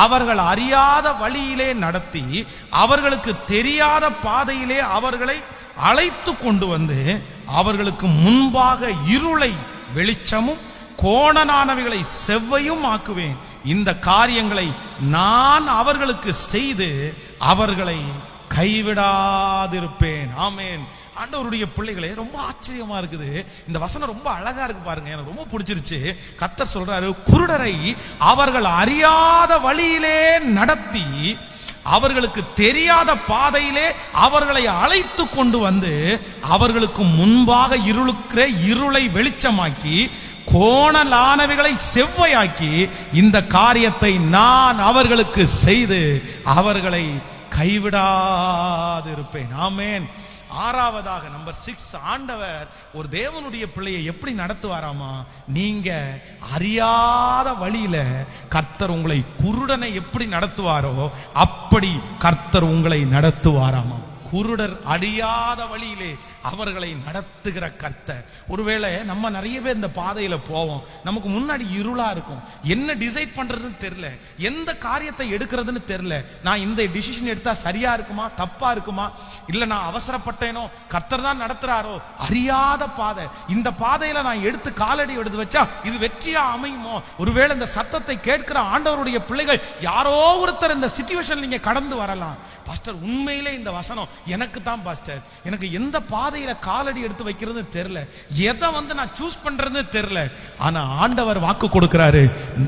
அவர்கள் அறியாத வழியிலே நடத்தி அவர்களுக்கு தெரியாத பாதையிலே அவர்களை அழைத்து கொண்டு வந்து அவர்களுக்கு முன்பாக இருளை வெளிச்சமும் கோணனானவைகளை செவ்வையும் ஆக்குவேன். இந்த காரியங்களை நான் அவர்களுக்கு செய்து அவர்களை கைவிடாதிருப்பேன். ஆமென். ஆண்டவருடைய பிள்ளைகளே, ரொம்ப ஆச்சரியமா இருக்குது. இந்த வசனம் ரொம்ப அழகா இருக்கு பாருங்க, எனக்கு ரொம்ப பிடிச்சிருச்சு. கர்த்தர் சொல்றாரு, குருடரை அவர்கள் அறியாத வழியிலே நடத்தி அவர்களுக்கு தெரியாத பாதையிலே அவர்களை அழைத்து கொண்டு வந்து அவர்களுக்கு முன்பாக இருளை வெளிச்சமாக்கி கோணலானவைகளை செவ்வையாக்கி இந்த காரியத்தை நான் அவர்களுக்கு செய்து அவர்களை கைவிடாதிருப்பேன். ஆமென். ஆறாவதாக நம்பர் 6, ஆண்டவர் ஒரு தேவனுடைய பிள்ளையை எப்படி நடத்துவாராமா? நீங்க அறியாத வழியில கர்த்தர் உங்களை, குருடனை எப்படி நடத்துவாரோ அப்படி கர்த்தர் உங்களை நடத்துவாராமா. குருடர் அறியாத வழியிலே அவர்களை நடத்துகிற கர்த்தர். ஒருவேளை நம்ம நிறைய பேர் இந்த பாதையில போவோம், நமக்கு முன்னாடி இருளா இருக்கும், என்ன டிசைட் பண்றதுன்னு தெரியல, எந்த காரியத்தை எடுக்கிறதுன்னு தெரியல. நான் இந்த டிசிஷன் எடுத்தா சரியா இருக்குமா தப்பா இருக்குமா, இல்ல நான் அவசரப்பட்டேனோ, கர்த்தர் தான் நடத்துறாரோ, அறியாத பாதை. இந்த பாதையில நான் எடுத்து காலடி எடுத்து வச்சா இது வெற்றியா அமையுமோ? ஒருவேளை இந்த சத்தத்தை கேட்கிற ஆண்டவருடைய பிள்ளைகள் யாரோ ஒருத்தர் இந்த சிச்சுவேஷன் நீங்க கடந்து வரலாம். பாஸ்டர், உண்மையிலே இந்த வசனம் எனக்கு தான் பாஸ்டர், எனக்கு எந்த பாதையில காலடி எடுத்து வைக்கிறது தெரியல, எதை நான் சூஸ் பண்றது தெரியல. ஆனா ஆண்டவர் வாக்கு கொடுக்கிறாரு,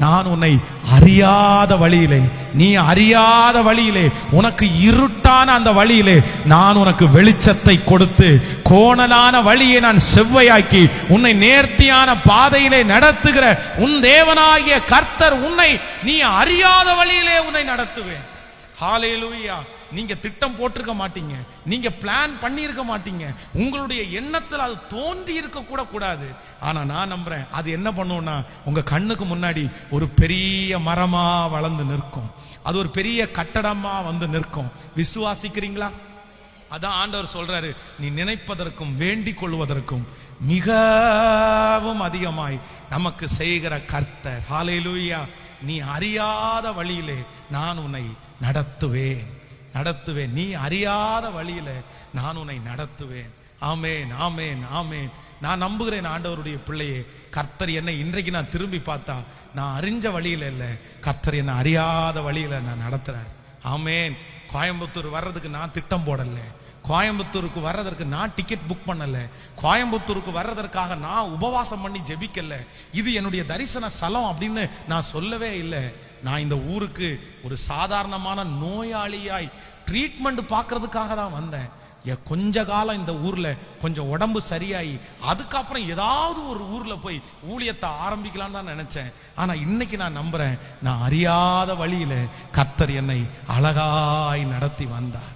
நான் உன்னை அறியாத வழியிலே, நீ அறியாத வழியிலே, உனக்கு இருட்டான அந்த வழியிலே நான் உனக்கு வெளிச்சத்தை கொடுத்து கோணலான வழியை நான் செவ்வையாக்கி உன்னை நேர்த்தியான பாதையிலே நடத்துகிற உன் தேவனாகிய கர்த்தர் உன்னை, நீ அறியாத வழியிலே உன்னை நடத்துவேன். ஹல்லேலூயா. நீங்க திட்டம் போட்டிருக்க மாட்டீங்க, நீங்க பிளான் பண்ணியிருக்க மாட்டீங்க, உங்களுடைய எண்ணத்தில் அது தோன்றி இருக்க கூட கூடாது. ஆனா நான் நம்புறேன், அது என்ன பண்ணுவோம்னா உங்க கண்ணுக்கு முன்னாடி ஒரு பெரிய மரமா வளர்ந்து நிற்கும், அது ஒரு பெரிய கட்டடமா வந்து நிற்கும். விசுவாசிக்கிறீங்களா? அதான் ஆண்டவர் சொல்றாரு, நீ நினைப்பதற்கும் வேண்டிக் கொள்வதற்கும் மிகவும் அதிகமாய் நமக்கு செய்கிற கர்த்தர். ஹல்லேலூயா. நீ அறியாத வழியிலே நான் உன்னை நடத்துவேன். நீ அறியாத வழியில நான் உன்னை நடத்துவேன். ஆமென், ஆமென், ஆமென். நான் நம்புகிறேன் ஆண்டவருடைய பிள்ளையே, கர்த்தர் என்னை இன்றைக்கு நான் திரும்பி பார்த்தா நான் அறிஞ்ச வழியில இல்ல, கர்த்தர் என்னை அறியாத வழியில நான் நடத்துறார். ஆமென். கோயம்புத்தூர் வர்றதுக்கு நான் திட்டம் போடல, கோயம்புத்தூருக்கு வர்றதற்கு நான் டிக்கெட் புக் பண்ணல, கோயம்புத்தூருக்கு வர்றதற்காக நான் உபவாசம் பண்ணி ஜெபிக்கல, இது என்னுடைய தரிசன ஸ்தலம் அப்படின்னு நான் சொல்லவே இல்லை. நான் இந்த ஊருக்கு ஒரு சாதாரணமான நோயாளியாய் ட்ரீட்மெண்ட் பார்க்கறதுக்காக தான் வந்தேன். கொஞ்ச காலம் இந்த ஊர்ல கொஞ்சம் உடம்பு சரியாயி அதுக்கப்புறம் ஏதாவது ஒரு ஊர்ல போய் ஊழியத்தை ஆரம்பிக்கலாம்னு தான் நினைச்சேன். ஆனா இன்னைக்கு நான் நம்புறேன், நான் அறியாத வழியில கர்த்தர் என்னை அழகாய் நடத்தி வந்தார்.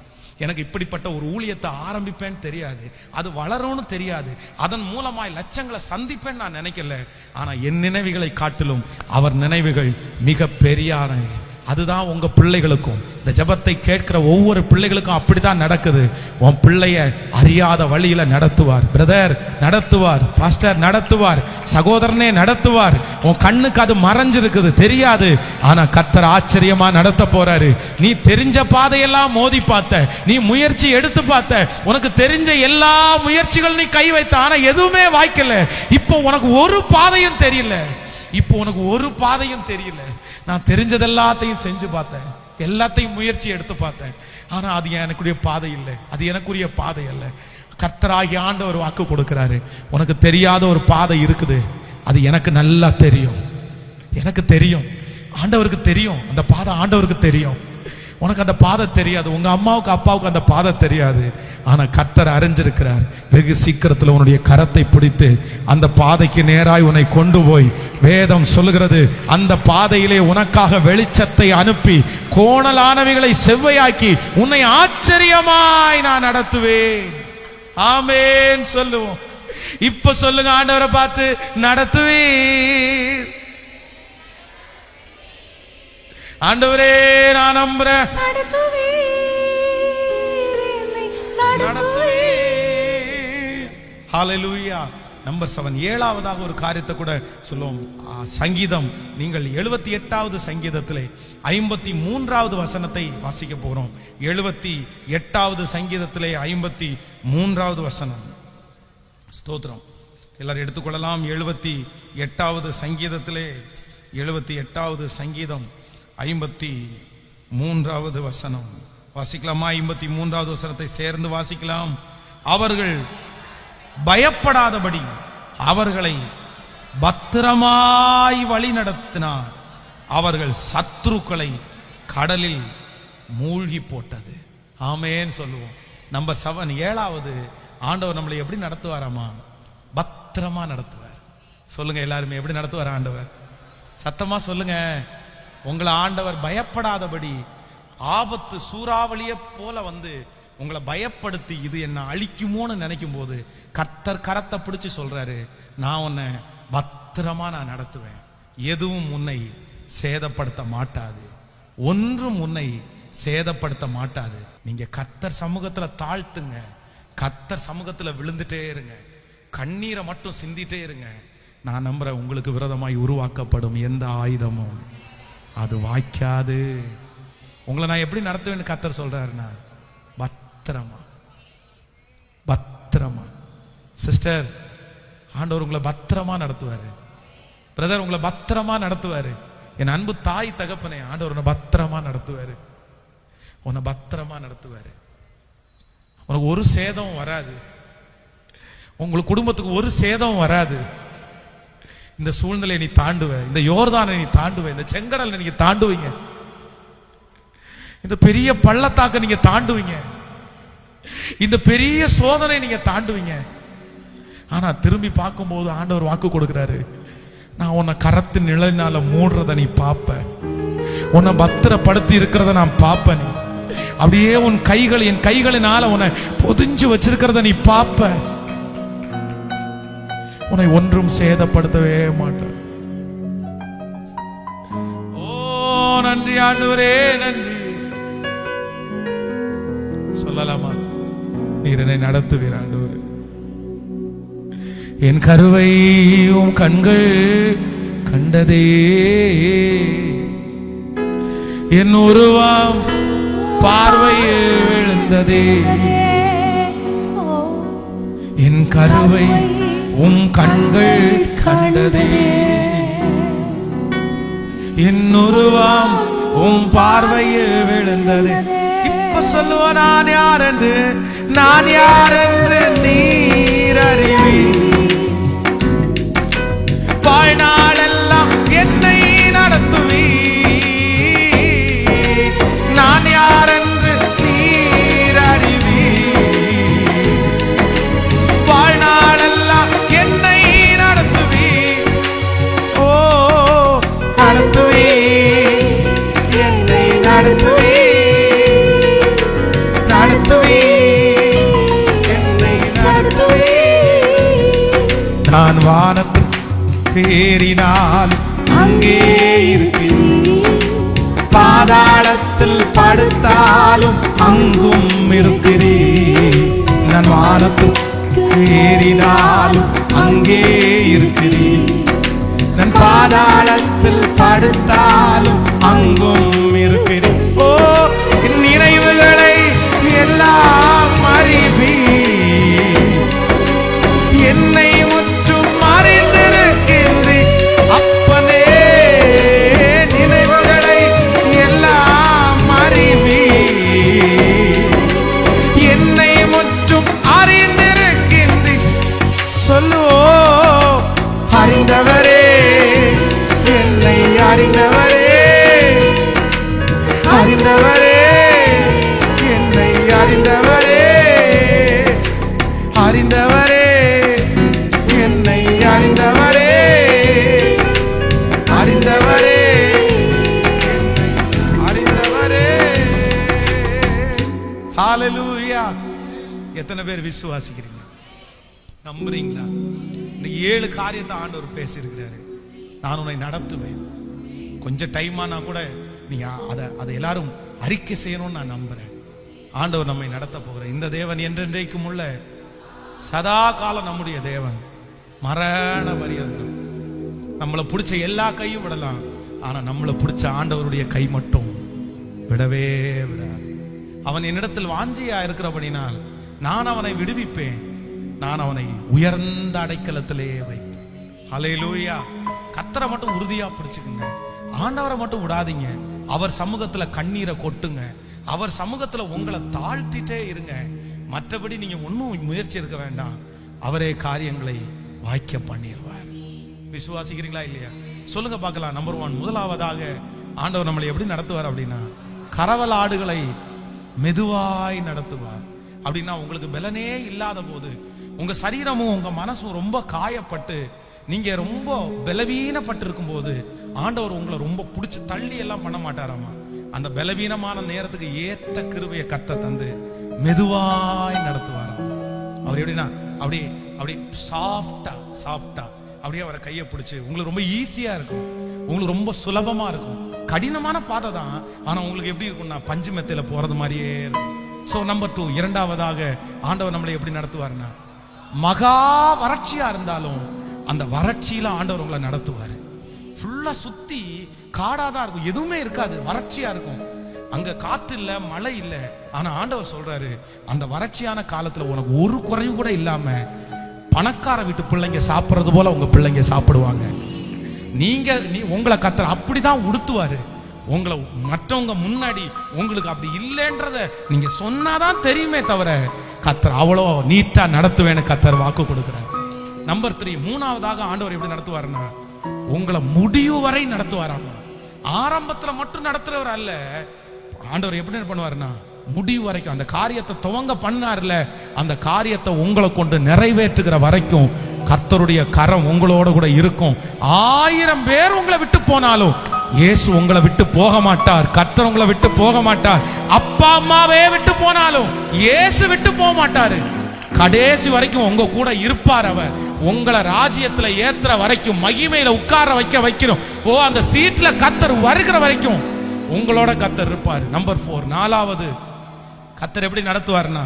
எனக்கு இப்படிப்பட்ட ஒரு ஊழியத்தை ஆரம்பிப்பேன்னு தெரியாது, அது வளரும்னு தெரியாது, அதன் மூலமாய் லட்சங்களை சந்திப்பேன்னு நான் நினைக்கல. ஆனா என் நினைவுகளை காட்டிலும் அவர் நினைவுகள் மிக பெரியானவை. அதுதான் உங்க பிள்ளைகளுக்கும், இந்த ஜெபத்தை கேட்கிற ஒவ்வொரு பிள்ளைகளுக்கும் அப்படித்தான் நடக்குது. உன் பிள்ளைய அறியாத வழியில நடத்துவார். பிரதர் நடத்துவார், பாஸ்டர் நடத்துவார், சகோதரனே நடத்துவார். உன் கண்ணுக்கு அது மறைஞ்சிருக்குது, தெரியாது. ஆனா கர்த்தர் ஆச்சரியமா நடத்த போறாரு. நீ தெரிஞ்ச பாதையெல்லாம் மோதி பார்த்த, நீ முயற்சி எடுத்து பார்த்த, உனக்கு தெரிஞ்ச எல்லா முயற்சிகள் நீ கை வைத்த, ஆனா எதுவுமே வாய்க்கல. இப்போ உனக்கு ஒரு பாதையும் தெரியல. நான் தெரிஞ்சது எல்லாத்தையும் செஞ்சு பார்த்தேன், எல்லாத்தையும் முயற்சி எடுத்து பார்த்தேன், ஆனா அது எனக்குரிய பாதை இல்லை, அது எனக்குரிய பாதை அல்ல. கர்த்தராகிய ஆண்டவர் வாக்கு கொடுக்கிறாரு, உனக்கு தெரியாத ஒரு பாதை இருக்குது, அது எனக்கு நல்லா தெரியும், எனக்கு தெரியும், ஆண்டவருக்கு தெரியும். அந்த பாதை ஆண்டவருக்கு தெரியும். உனக்கு அந்த பாதை தெரியாது, உங்க அம்மாவுக்கு அப்பாவுக்கு அந்த பாதை தெரியாது. ஆனா கர்த்தர் அறிஞ்சிருக்கிறார். வெகு சீக்கிரத்தில் உன்னுடைய கரத்தை பிடித்து அந்த பாதைக்கு நேராய் உன்னை கொண்டு போய், வேதம் சொல்லுகிறது, அந்த பாதையிலே உனக்காக வெளிச்சத்தை அனுப்பி கோணலானவைகளை செவ்வையாக்கி உன்னை ஆச்சரியமாய் நான் நடத்துவேன். ஆமென் சொல்லுவோம். இப்ப சொல்லுங்க, ஆண்டவரை பார்த்து நடத்துவேன். ஆண்டவரே நான் நம்புறேன், ஹல்லேலூயா. நம்பர் 7, 7ஆவதாக ஒரு காரியத்தை கூட சொல்லுவோம். சங்கீதம், நீங்கள் 78வது சங்கீதத்திலே 53வது வசனத்தை வாசிக்க போறோம். 78வது சங்கீதத்திலே 53வது வசனம். ஸ்தோத்திரம். எல்லாரும் எடுத்துக்கொள்ளலாம். 78வது சங்கீதத்திலே 78வது சங்கீதம் 53வது வசனம் வாசிக்கலாமா? 53வது வசனத்தை சேர்ந்து வாசிக்கலாம். அவர்கள் பயப்படாதபடி அவர்களை பத்திரமாய் வழி நடத்தினார். அவர்கள் சத்துருக்களை கடலில் மூழ்கி போட்டது. ஆமென் சொல்லுவோம். நம்பர் 7, 7வது, ஆண்டவர் நம்மளை எப்படி நடத்துவாராமா? பத்திரமா நடத்துவார். சொல்லுங்க எல்லாருமே, எப்படி நடத்துவார் ஆண்டவர்? சத்தமா சொல்லுங்க. உங்களை ஆண்டவர் பயப்படாதபடி ஆபத்து சூறாவளியை போல வந்து உங்களை பயப்படுத்தி இது என்ன அழிக்குமோன்னு நினைக்கும் போது கர்த்தர் கரத்தை பிடிச்சு சொல்றாரு, நான் உன்னை பத்திரமா நான் நடத்துவேன். எதுவும் உன்னை சேதப்படுத்த மாட்டாது, ஒன்றும் உன்னை சேதப்படுத்த மாட்டாது. நீங்க கர்த்தர் சமூகத்துல தாழ்த்துங்க, கர்த்தர் சமூகத்துல விழுந்துட்டே இருங்க, கண்ணீரை மட்டும் சிந்திட்டே இருங்க. நான் நம்புறேன் உங்களுக்கு விரோதமாய் உருவாக்கப்படும் எந்த ஆயுதமும் அது வாய்க்காது. உங்களை நான் எப்படி நடத்துவேன்னு கர்த்தர் சொல்றாருன்னா பத்திரமா பத்திரமா. சிஸ்டர், ஆண்டவர் உங்களை பத்திரமா நடத்துவாரு. பிரதர், உங்களை பத்திரமா நடத்துவாரு. என் அன்பு தாய் தகப்பனே, ஆண்டவர் உன்னை பத்திரமா நடத்துவாரு. உன்னை பத்திரமா நடத்துவாரு. உனக்கு ஒரு சேதம் வராது, உங்களுக்கு குடும்பத்துக்கு ஒரு சேதம் வராது. இந்த சூழ்நிலையை நீ தாண்டுவ, இந்த யோர்தானை நீ தாண்டுவ, இந்த செங்கடலை நீங்க தாண்டுவீங்க, இந்த பெரிய பள்ளத்தாக்க நீங்க தாண்டுவீங்க, இந்த பெரிய சோதனை நீங்க தாண்டுவீங்க. ஆனா திரும்பி பார்க்கும்போது ஆண்டவர் வாக்கு கொடுக்கிறாரு, நான் உன்னை கரத்தின் நிழலினால மூடுறத நீ பாப்ப, உன்னை பத்திரப்படுத்தி இருக்கிறத நான் பாப்ப. நீ அப்படியே உன் கைகள் என் கைகளினால உன்னை பொதிஞ்சு வச்சிருக்கிறத நீ பாப்ப. உன்னை ஒன்றும் சேதப்படுத்தவே மாட்டார். ஓ நன்றி ஆண்டவரே, நன்றி சொல்லலாமா? நீர் என்னை நடத்துவீர் ஆண்டவரே. என் கருவை உம் கண்கள் கண்டதே, என் உருவம் பார்வையில் விழுந்ததே. என் கருவை உம் கண்கள் கண்டதே, என் உருவம் உம் பார்வையில் விழுந்தது. இப்ப சொல்லுவ நான் யார் என்று, நான் யார் என்று நீர் அறிவி. வாழ்நாளெல்லாம் என்னை நடத்துவி. நான் யார் என்று நீர் அறிவி. வாழ்நாளெல்லாம் என்னை நடத்துவி. ஓ நடத்துவி, என்னை நடத்துவி, நடத்துவி, என்னை நடத்துவி. நான் வானத்துக்கு ஏறினால் அங்கே இருக்கிறீர், பாதாளத்தில் படுத்தாலும் அங்கும் இருக்கிறீர். நான் வானத்துக்கு ஏறினாலும் அங்கே இருக்கிறீர், நான் பாதாளத்தில் படுத்தாலும் அங்கும் இருக்கிறீர். ஓ என் நினைவுகளை எல்லாம் அறிவி, என்னை முற்றும் அறிந்திருக்கின்றீர். அப்பனே நினைவுகளை எல்லாம் அறிவி, என்னை முற்றும் அறிந்திருக்கின்றீர். சொல்லுவோ அறிந்தவரே, என்னை அறிந்தவரே, அறிந்தவரே, என்னை அறிந்தவரே, அறிந்தவரே, என்னை அறிந்தவரே, அறிந்தவரே, என்னை அறிந்தவரே. ஹalleluya. எத்தனை பேர் விசுவாசிக்கிறீங்க, நம்புறீங்களா? இன்னைக்கு 7 காரியத்தை ஆண்டவர் பேசியிருக்கிறாரு. நான் உன்னை நடத்துவேன். கொஞ்சம் டைமானா கூட நீங்க அதை எல்லாரும் அறிக்கை செய்யணும்னு நான் நம்புறேன். ஆண்டவர் நம்மை நடத்த போகிறேன். இந்த தேவன் என்றென்றைக்கும் உள்ள சதா காலம் நம்முடைய தேவன், மரண பரியந்தம். நம்மளை பிடிச்ச எல்லா கையும் விடலாம், ஆனா நம்மளை பிடிச்ச ஆண்டவருடைய கை மட்டும் விடவே விடாது. அவன் என்னிடத்தில் வாஞ்சியா இருக்கிறபடினால் நான் அவனை விடுவிப்பேன், நான் அவனை உயர்ந்த அடைக்கலத்திலே வைப்பேன். ஹல்லேலூயா. கர்த்தரை மட்டும் உறுதியா பிடிச்சுக்குங்க, ஆண்டவரை மட்டும் விடாதீங்க. அவர் சமூகத்துல கண்ணீரை கொட்டுங்க, அவர் சமூகத்துல உங்களை தாழ்த்திட்டே இருங்க. மற்றபடி நீங்க ஒன்றும் முயற்சி எடுக்க வேண்டாம். அவரே காரியங்களை வாய்க்க பண்ணிடுவார். விசுவாசிக்கிறீங்களா இல்லையா? சொல்லுங்க பார்க்கலாம். நம்பர் 1, முதலாவதாக ஆண்டவர் நம்மளை எப்படி நடத்துவார் அப்படின்னா, கரவல் ஆடுகளை மெதுவாய் நடத்துவார். அப்படின்னா உங்களுக்கு பலனே இல்லாத போது, உங்க சரீரமும் உங்க மனசும் ரொம்ப காயப்பட்டு நீங்க ரொம்ப பலவீனப்பட்டு இருக்கும் போது ஆண்டவர் உங்களை ரொம்ப பிடிச்சி தள்ளி எல்லாம் பண்ண மாட்டாராமா. அந்த பலவீனமான நேரத்துக்கு ஏற்ற கிருபையை கத்த தந்து மெதுவாய் நடத்துவாராம். அவர் எப்படின்னா அப்படியே அப்படியே சாஃப்டா அப்படியே அவரை கையை பிடிச்சி, உங்களுக்கு ரொம்ப ஈஸியா இருக்கும், உங்களுக்கு ரொம்ப சுலபமா இருக்கும். கடினமான பாதை தான், ஆனா உங்களுக்கு எப்படி இருக்கும்னா பஞ்சு மெத்தையில போறது மாதிரியே இருக்கும். சோ நம்பர் 2, இரண்டாவதாக ஆண்டவர் நம்மளை எப்படி நடத்துவாருன்னா, மகா வறட்சியா இருந்தாலும் அந்த வறட்சியில ஆண்டவர் உங்களை நடத்துவாரு. ஃபுல்லா சுத்தி காடாதான் இருக்கும், எதுவுமே இருக்காது, வறட்சியா இருக்கும். அங்க காற்று இல்ல, மழை இல்ல. ஆனா ஆண்டவர் சொல்றாரு, அந்த வறட்சியான காலத்துல உனக்கு ஒரு குறைவு கூட இல்லாம பணக்கார வீட்டு பிள்ளைங்க சாப்பிடுறது போல உங்க பிள்ளைங்க சாப்பிடுவாங்க. உங்களை கத்தர் அப்படிதான் உடுத்துவாரு. உங்களை மற்றவங்க முன்னாடி உங்களுக்கு அப்படி இல்லைன்றத நீங்க சொன்னாதான் தெரியுமே தவிர, கத்தர் அவ்வளோ நீட்டா நடத்துவேன்னு கத்தர் வாக்கு கொடுக்கிறார். நம்பர் 3, மூணாவதாக ஆண்டவர் எப்படி நடத்துவாருன்னா, உங்களை முடிவு வரை நடத்துவாராமா. ஆரம்பத்துல மட்டும் நடத்துறவர் அல்ல, ஆண்டவர் எப்படி பண்ணுவாருன்னா முடிவு வரைக்கும். அந்த காரியத்தை துவங்க பண்ணார்ல, அந்த காரியத்தை உங்களை கொண்டு நிறைவேற்றுகிற வரைக்கும் கர்த்தருடைய கரம் உங்களோட கூட இருக்கும். 1000 பேர் உங்களை விட்டு போனாலும் இயேசு உங்களை விட்டு போக மாட்டார். கர்த்தர் உங்களை விட்டு போக மாட்டார். அப்பா அம்மாவே விட்டு போனாலும் இயேசு விட்டு போக மாட்டாரு. கடைசி வரைக்கும் உங்க கூட இருப்பார். அவர் உங்களை ராஜ்யத்துல ஏத்துற வரைக்கும், மகிமையில உட்கார வைக்கணும். அந்த சீட்ல கர்த்தர் வருகிற வரைக்கும் உங்களோட கர்த்தர் இருப்பாரு. நம்பர் 4, நாலாவது கர்த்தர் எப்படி நடத்துவார்னா,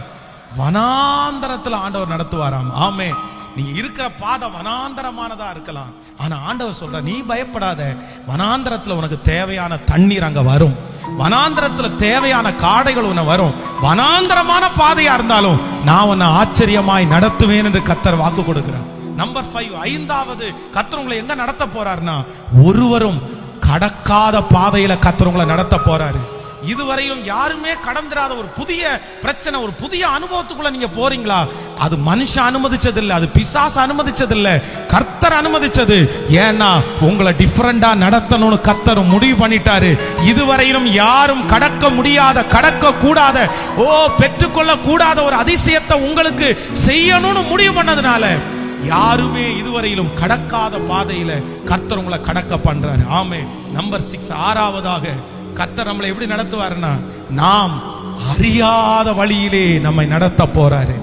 வனாந்தரத்துல ஆண்டவர் நடத்துவாராம். ஆமே, நீங்க இருக்கிற பாதை வனாந்தரமானதா இருக்கலாம், ஆனா ஆண்டவர் சொல்ற, நீ பயப்படாத, வனாந்தரத்துல உனக்கு தேவையான தண்ணீர் அங்க வரும், வனாந்தரத்துல தேவையான காடைகள் உன்னை வரும், வனாந்தரமான பாதையா இருந்தாலும் நான் உன்னை ஆச்சரியமாய் நடத்துவேன் என்று கர்த்தர் வாக்கு கொடுக்கிறார். நம்பர் 5, ஐந்தாவது கர்த்தர் உங்களை எங்க நடத்த போறாருன்னா, ஒருவரும் கடக்காத பாதையில கர்த்தர் உங்களை நடத்த போறாரு. இதுவரையிலும் யாருமே கடந்துராத ஒரு புதிய பிரச்சனை, ஒரு புதிய அனுபவத்துக்குள்ள நீங்க போறீங்களா? அது மனுஷன் அனுமதிச்சதில்லை, அது பிசாசு அனுமதிச்சதில்லை, கர்த்தர் அனுமதிச்சது. ஏன்னா உங்களை டிஃபரெண்டா நடத்தணும்னு கர்த்தர் முடிவு பண்ணிட்டாரு. இதுவரையிலும் யாரும் கடக்க முடியாத, கடக்க கூடாத, பெற்றுக்கொள்ள கூடாத ஒரு அதிசயத்தை உங்களுக்கு செய்யணும்னு முடிவு பண்ணதுனால யாருமே இதுவரையிலும் கடக்காத பாதையில கர்த்தர் உங்களை கடக்க பண்றாரு. ஆமே. நம்பர் 6, ஆறாவதாக கர்த்தர் நம்மளை எப்படி நடத்துவாருன்னா, நாம் அறியாத வழியிலே நம்மை நடத்த போறாரு.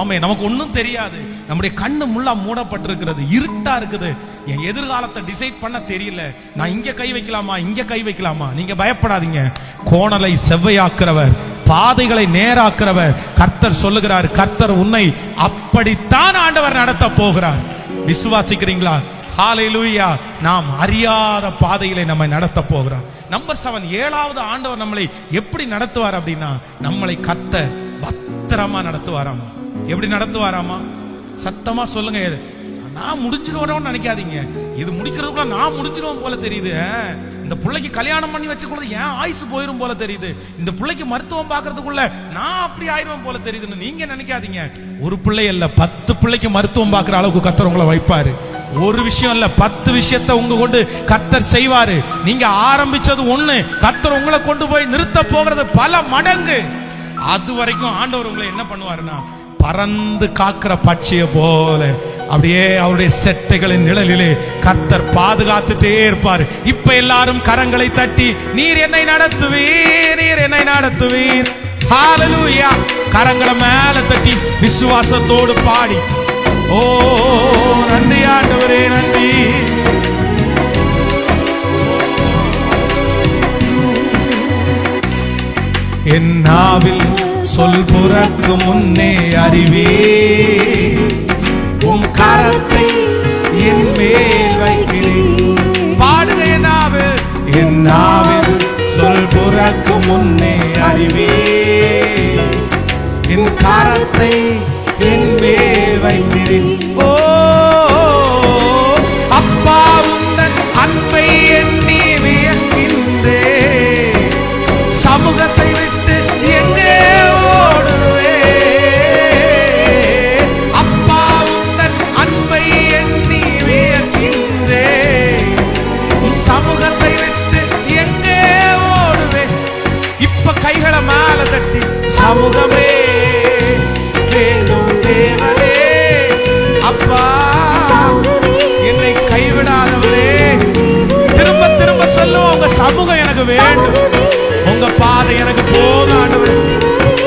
ஆமே, நமக்கு ஒன்றும் தெரியாது, நம்முடைய கண்ணு முள்ளா மூடப்பட்டிருக்கிறது, இருட்டா இருக்குது, என் எதிர்காலத்தை டிசைட் பண்ண தெரியல, நான் இங்க கை வைக்கலாமா, இங்க கை வைக்கலாமா. நீங்க பயப்படாதீங்க, கோணலை செவ்வையாக்குறவர், பாதைகளை நேராக்குறவர் கர்த்தர் சொல்லுகிறார். கர்த்தர் உன்னை அப்படித்தான் ஆண்டவர் நடத்த போகிறார். விசுவாசிக்கிறீங்களா? ஹalleluya. நாம் அறியாத பாதையிலே நம்மை நடத்த போகிறார். நம்பர் 7, ஏழாவது ஆண்டவர் நம்மளை எப்படி நடத்துவார் அப்படின்னா, நம்மளை கர்த்தர் பத்திரமா நடத்துவாராமா. எப்படி நடத்துவாராமா? சத்தமா சொல்லுங்க. நான் முடிஞ்சிருவோம்னு நினைக்காதீங்க, இது முடிக்கிறதுக்குள்ள நான் முடிஞ்சிருவோம் போல தெரியுது. இந்த பிள்ளைக்கு கல்யாணம் பண்ணி வச்சுக்குள்ள ஏன் ஆயுசு போயிரும் போல தெரியுது, இந்த பிள்ளைக்கு மருத்துவம் பார்க்கறதுக்குள்ள நான் அப்படி ஆயிரும் போல தெரியுதுன்னு நீங்க நினைக்காதீங்க. ஒரு பிள்ளை இல்ல, 10 பிள்ளைக்கு மருத்துவம் பார்க்கிற அளவுக்கு கர்த்தர் உங்களை வைப்பாரு. ஒரு விஷயம் இல்ல, 10 விஷயத்தை உங்க கொண்டு கர்த்தர் செய்வாரு. நீங்க ஆரம்பிச்சது ஒண்ணு, கர்த்தர் உங்களை கொண்டு போய் நிறுத்த போகிறது பல மடங்கு. அது வரைக்கும் ஆண்டவர் உங்களை என்ன பண்ணுவாருன்னா, பறந்து காக்கிற பட்சியை போல அப்படியே அவருடைய செட்டைகளின் நிழலிலே கர்த்தர் பாதுகாத்துட்டே இருப்பார். இப்ப எல்லாரும் கரங்களை தட்டி, நீர் என்னை நடத்துவீர், நீர் என்னை நடத்துவீர், ஹalleluya. கரங்களை மேல தட்டி விசுவாசத்தோடு பாடி, ஓ நன்றி ஆண்டவரே, நன்றி. என் நாவில் சொல் புறக்கு முன்னே அறிவே, உம் கரத்தை என் மேல் வைக்கிறேன். பாடுங்க. என் நாவில் சொல் புறக்கு முன்னே அறிவே, என் கரத்தை என் மேல் வைக்கிறேன். ஓ அப்பா, உந்தன் அன்பை எண்ணி வியக்கின்றே, சமூகத்தை விட்டு எங்கே ஓடுவே, சமூகமே வேண்டும் தேவனே, அப்பா என்னை கைவிடாதவரே. திரும்ப திரும்ப சொல்லுவோம், உங்க சமூகம் எனக்கு வேண்டும், உங்க பாதை எனக்கு போதும் ஆண்டவரே.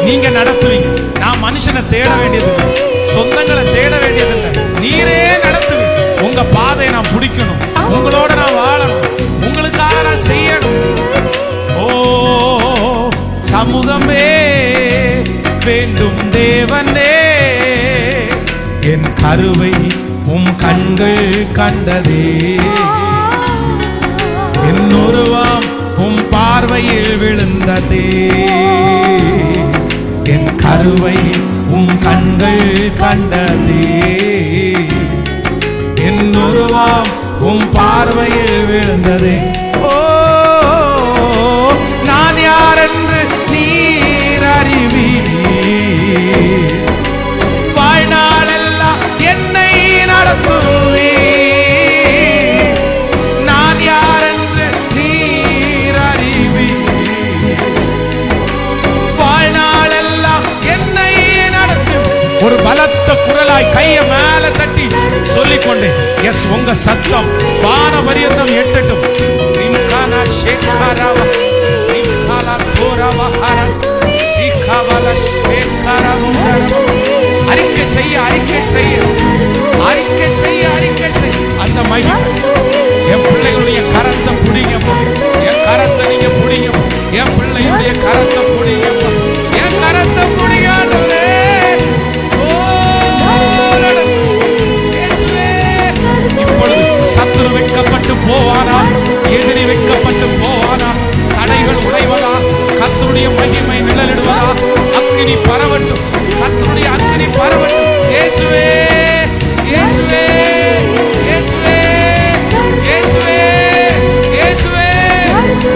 நீங்க நடத்துவீங்க. நான் மனுஷனை தேட வேண்டியதில்லை, சொந்தங்களை தேட வேண்டியதில்லை, நீரே நடத்துவீங்க. உங்க பாதையை நான் பிடிக்கணும், உங்களோட நான் வாழணும், உங்களுக்காக நான் செய்யணும். ஓ சமூகமே வேண்டும் தேவனே, என் கருவை உம் கண்கள் கண்டதே, என் உருவம் உம் பார்வையில் விழுந்ததே, என் கருவை உம் கண்கள் கண்டதே, என் உருவம் உம் பார்வையில் விழுந்ததே. ஓ நான் யார் என்று நீர் அறிவீர், வாழ்நாளெல்லாம் என்னை நடத்துவீர். நான் யார் என்று நீர் அறிவீர், வாழ்நாளெல்லாம் என்னை நடத்துவீர். ஒரு பலத்த குரலாய் கையை மேல தட்டி சொல்லிக்கொண்டு, எஸ் உங்க சத்தம் வான பரியந்தம் எட்டட்டும். அறிக்கை செய்ய அறிக்கை செய்ய அறிக்கை செய்ய அறிக்கை செய்ய. அந்த மகிமை என் பிள்ளைகளுடைய கரத்தை புடிங்க, என் கரத்தை நீங்க புடிங்க, என் பிள்ளைகளுடைய கரத்தை புடிங்க, என் கரத்தை புடிங்க. இப்பொழுது சத்துரு வெட்கப்பட்டு போவானா, எதிரி வெட்கப்பட்டு போவானா, தடைகள் உடைவதா, கர்த்தருடைய மகிமை நிழலிடுவதா, அக்கினி பரவட்டும், கர்த்தருடைய அக்கினி பரவட்டும். இயேசுவே இயேசுவே இயேசுவே இயேசுவே இயேசுவே.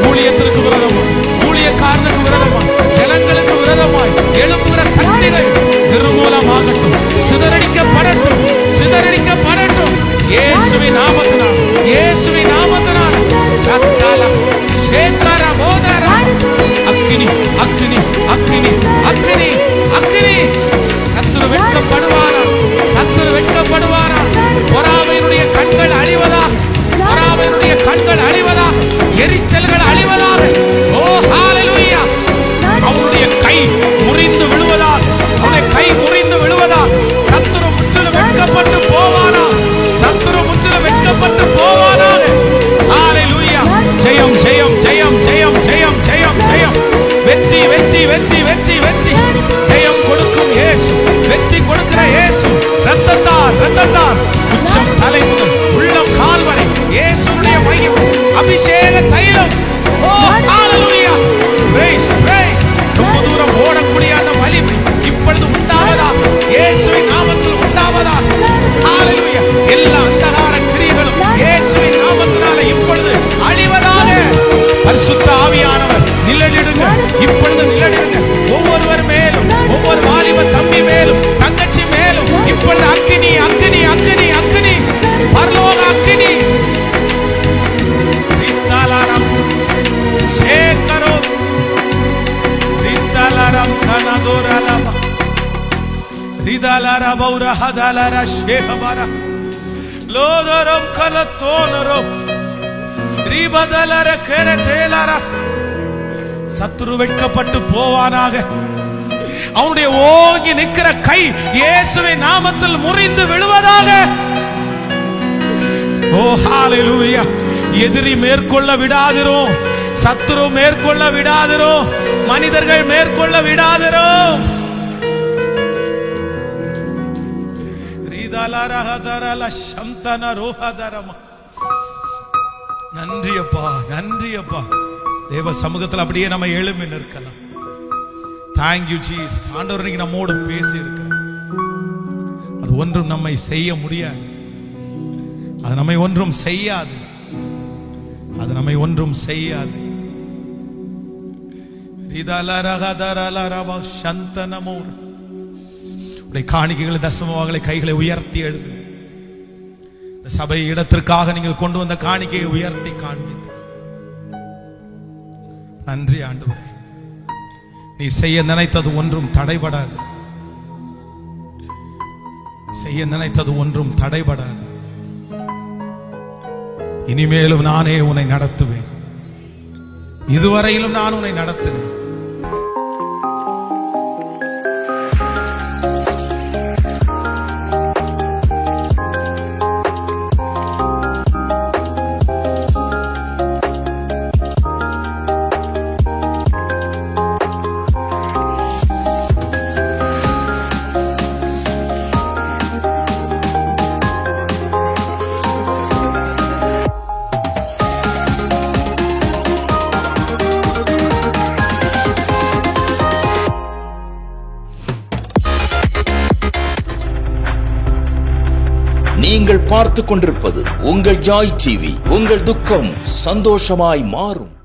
ஊழியத்திற்கு விரோதமாய், ஊழியக்காரனுக்கு விரோதமாய், ஜனங்களுக்கு விரோதமாய் எழும்புகிற சக்திகள் நிர்மூலமாகட்டும், சிதறடிக்கப்படட்டும், சிதறடிக்கப்படட்டும். இயேசுவின் நாமத்தினால், இயேசுவின் நாமத்தினால். அக்கினி அக்கினி அக்கினி அக்கினி அக்கினி. சத்துரு வெட்கப்படுவாரா, சத்துரு வெட்கப்படுவாரா. பொறாமையினுடைய கண்கள் அழிவதா, பொறாமையினுடைய கண்கள் அழிவதா, எரிச்சல்கள் அழிவதாக. ஓ ஹalleluya. அவருடைய கை முறிந்து விழுவதா, அவருடைய கை முறிந்து விழுவதா. சத்துரு முற்றிலும் வெட்கப்பட்டு போவானா, சத்துரு முற்றிலும் வெட்கப்பட்டு போவானா. ஹalleluya. ஜெயம் ஜெயம் ஜெயம் ஜெயம் ஜெயம் ஜெயம் ஜெயம். வெற்றி வெற்றி வெற்றி வெற்றி வெற்றி. ஜெயம் கொடுக்கும் இயேசு, வெற்றி கொடுக்கிற இயேசு. ரத்தத்தால் ரத்தத்தால் உச்சம் தலை முதல் உள்ளம் கால் வரை இயேசுவுடைய மகிமை, அபிஷேக தைலம். ஓ ஹalleluya. praise praise. ரொம்ப தூரம் ஓடக்கூடிய அந்த வலிமை இப்பொழுது உண்டாவதா, இயேசுவின் நாமத்தில் உண்டாவதா. ஹalleluya. எல்லா அந்தகார கிரியைகளும் இயேசுவின் நாமத்தினால இப்பொழுது அழிவதாக. பரிசுத்த ஆவியானவர் நிழலிடுங்க, இப்பொழுது நிழலிடுங்க. ஒவ்வொருவர் மேலும், ஒவ்வொரு வாலிப தம்பி மேலும், தங்கச்சி மேலும் இப்பொழுது அக்கினி அக்கினி அக்கினி அக்கினி, பரலோக அக்கினி. ரித்தலரம் சேகரோ ரித்தலரம் கனதோரலம ரிதலர பௌரஹதலர ஷேஹபர லோதரம் கலத்தோனரோ ரிபதலர கரதேலர. சத்துரு வெட்கப்பட்டு போவானாக. அவனுடைய ஓங்கி நிற்கிற கை இயேசுவின் நாமத்தில் முறிந்து விழுவதாக. ஓ ஹalleluya. எதிரி மேற்கொள்ள விடாதிரும், சத்துரு மேற்கொள்ள விடாதிரும், மனிதர்கள் மேற்கொள்ள விடாதிரும். ரிதலரஹதரல சந்தன ரோஹதரம. நன்றி அப்பா, நன்றி அப்பா. தேவ சமூகத்தில் அப்படியே நம்ம எழும்பி நிற்கலாம். Thank you Jesus. ஆண்டவர் இன்னைக்கு நம்மோடு பேசி இருக்கிறார். அது ஒன்றும் நம்மை செய்ய முடியாது, அது நம்மை ஒன்றும் செய்யாது, அது நம்மை ஒன்றும் செய்யாது. காணிக்கைகளை தசமங்களை கைகளை உயர்த்தி எழுது. சபை இடத்திற்காக நீங்கள் கொண்டு வந்த காணிக்கையை உயர்த்தி காண்பித்து நன்றி ஆண்டவரே. நீ செய்ய நினைத்தது ஒன்றும் தடைபடாது. செய்ய நினைத்தது ஒன்றும் தடைபடாது. இனிமேலும் நானே உன்னை நடத்துவேன். இதுவரையிலும் நான் உன்னை நடத்தினேன். நீங்கள் பார்த்துக் கொண்டிருப்பது உங்கள் ஜாய் டிவி. உங்கள் துக்கம் சந்தோஷமாய் மாறும்.